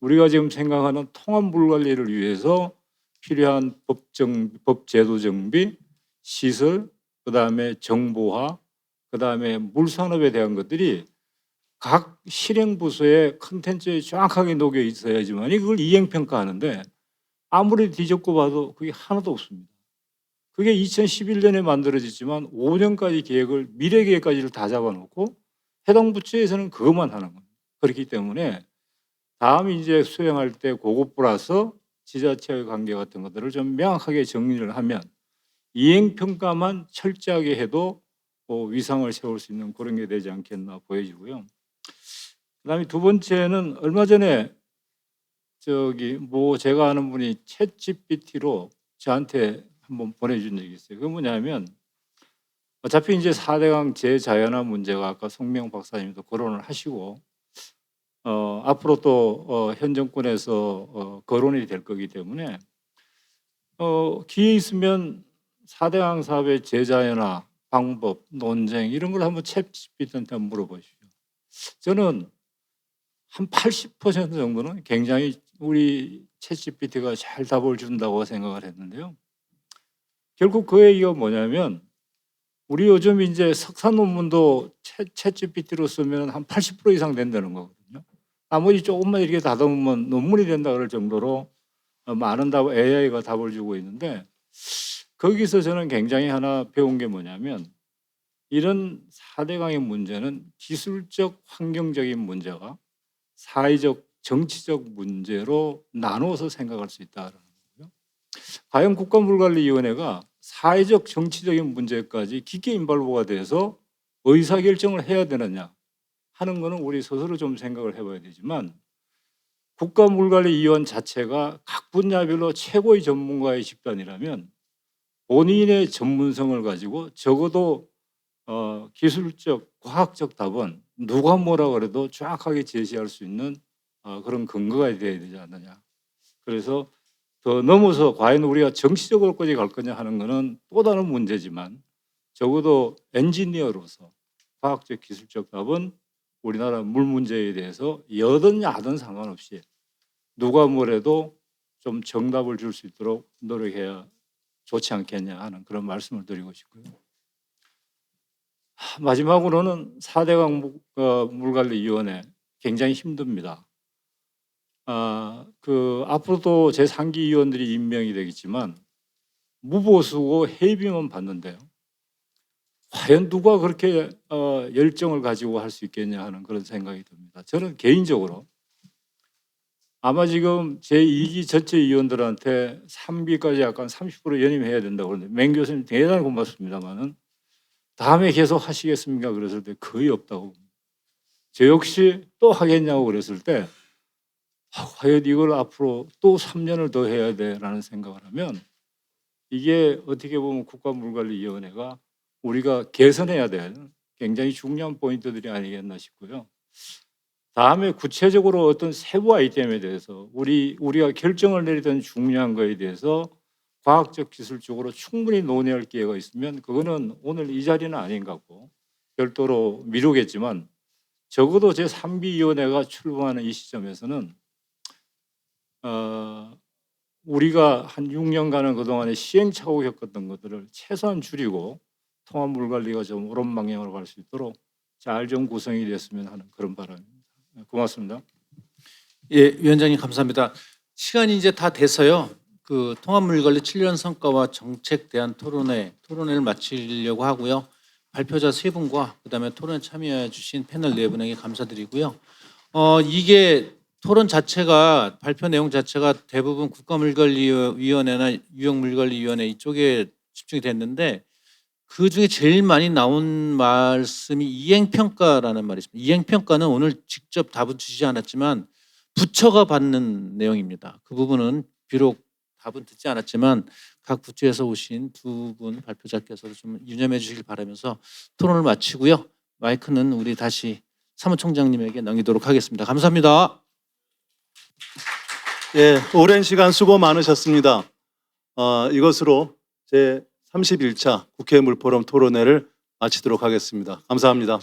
우리가 지금 생각하는 통합 물 관리를 위해서 필요한 법 제도 정비, 시설, 그다음에 정보화, 그다음에 물 산업에 대한 것들이 각 실행 부서의 컨텐츠에 정확하게 녹여 있어야지만 그걸 이행 평가하는데 아무리 뒤집고 봐도 그게 하나도 없습니다. 그게 2011년에 만들어졌지만 5년까지 계획을 미래 계획까지를 다 잡아놓고 해당 부처에서는 그것만 하는 겁니다. 그렇기 때문에 다음 이제 수행할 때 그것 플러스 지자체의 관계 같은 것들을 좀 명확하게 정리를 하면 이행 평가만 철저하게 해도 위상을 세울 수 있는 그런 게 되지 않겠나 보여지고요. 그다음에 두 번째는 얼마 전에 제가 아는 분이 챗GPT로 저한테 한번 보내준 적이 있어요. 그게 뭐냐면 어차피 이제 4대강 재자연화 문제가 아까 송명 박사님도 거론을 하시고 앞으로 또 현 정권에서 거론이 될 거기 때문에 기회 있으면 4대강 사업의 재자연화 방법, 논쟁 이런 걸 한번 챗GPT한테 한번 물어보십시오. 저는 한 80% 정도는 굉장히 우리 챗GPT가 잘 답을 준다고 생각을 했는데요. 결국 그 얘기가 뭐냐면 우리 요즘 이제 석사 논문도 챗GPT로 쓰면 한 80% 이상 된다는 거거든요. 나머지 조금만 이렇게 다듬으면 논문이 된다 그럴 정도로 많은 답 AI가 답을 주고 있는데 거기서 저는 굉장히 하나 배운 게 뭐냐면 이런 4대강의 문제는 기술적 환경적인 문제가 사회적 정치적 문제로 나누어서 생각할 수 있다는 거고요. 과연 국가물관리위원회가 사회적 정치적인 문제까지 깊게 인발보가 돼서 의사결정을 해야 되느냐 하는 거는 우리 스스로 좀 생각을 해봐야 되지만 국가물관리위원 자체가 각 분야별로 최고의 전문가의 집단이라면 본인의 전문성을 가지고 적어도 기술적, 과학적 답은 누가 뭐라 그래도 정확하게 제시할 수 있는 그런 근거가 돼야 되지 않느냐. 그래서 더 넘어서 과연 우리가 정치적으로까지 갈 거냐 하는 것은 또 다른 문제지만 적어도 엔지니어로서 과학적, 기술적 답은 우리나라 물 문제에 대해서 여든 야든 상관없이 누가 뭐래도 좀 정답을 줄 수 있도록 노력해야 좋지 않겠냐 하는 그런 말씀을 드리고 싶고요. 마지막으로는 4대강 물관리위원회 굉장히 힘듭니다. 앞으로도 제3기 위원들이 임명이 되겠지만 무보수고 회비만 받는데요. 과연 누가 그렇게 열정을 가지고 할 수 있겠냐 하는 그런 생각이 듭니다. 저는 개인적으로 아마 지금 제2기 전체 위원들한테 3기까지 약간 30% 연임해야 된다고 그러는데 맹 교수님 대단히 고맙습니다만은 다음에 계속 하시겠습니까? 그랬을 때 거의 없다고. 저 역시 또 하겠냐고 그랬을 때 과연 이걸 앞으로 또 3년을 더 해야 돼라는 생각을 하면 이게 어떻게 보면 국가물관리위원회가 우리가 개선해야 될 굉장히 중요한 포인트들이 아니겠나 싶고요. 다음에 구체적으로 어떤 세부 아이템에 대해서 우리가 결정을 내리던 중요한 거에 대해서 과학적 기술적으로 충분히 논의할 기회가 있으면 그거는 오늘 이 자리는 아닌 것 같고 별도로 미루겠지만 적어도 제3기위원회가 출범하는 이 시점에서는 우리가 한 6년간은 그동안에 시행착오 겪었던 것들을 최소한 줄이고 통합 물관리가 좀 옳은 방향으로 갈 수 있도록 잘 좀 구성이 됐으면 하는 그런 바람입니다. 고맙습니다. 예, 위원장님 감사합니다. 시간이 이제 다 돼서요. 그 통합물관리 7년 성과와 정책 대안 토론회를 마치려고 하고요. 발표자 세 분과 그다음에 토론에 참여해 주신 패널 네 분에게 감사드리고요. 이게 토론 자체가 발표 내용 자체가 대부분 국가물관리위원회나 유형물관리위원회 이쪽에 집중이 됐는데 그 중에 제일 많이 나온 말씀이 이행평가라는 말이 있습니다. 이행평가는 오늘 직접 답은 주시지 않았지만 부처가 받는 내용입니다. 그 부분은 비록 답은 듣지 않았지만 각 부처에서 오신 두 분 발표자께서도 좀 유념해 주시길 바라면서 토론을 마치고요. 마이크는 우리 다시 사무총장님에게 넘기도록 하겠습니다. 감사합니다. 예, 오랜 시간 수고 많으셨습니다. 이것으로 제 31차 국회 물포럼 토론회를 마치도록 하겠습니다. 감사합니다.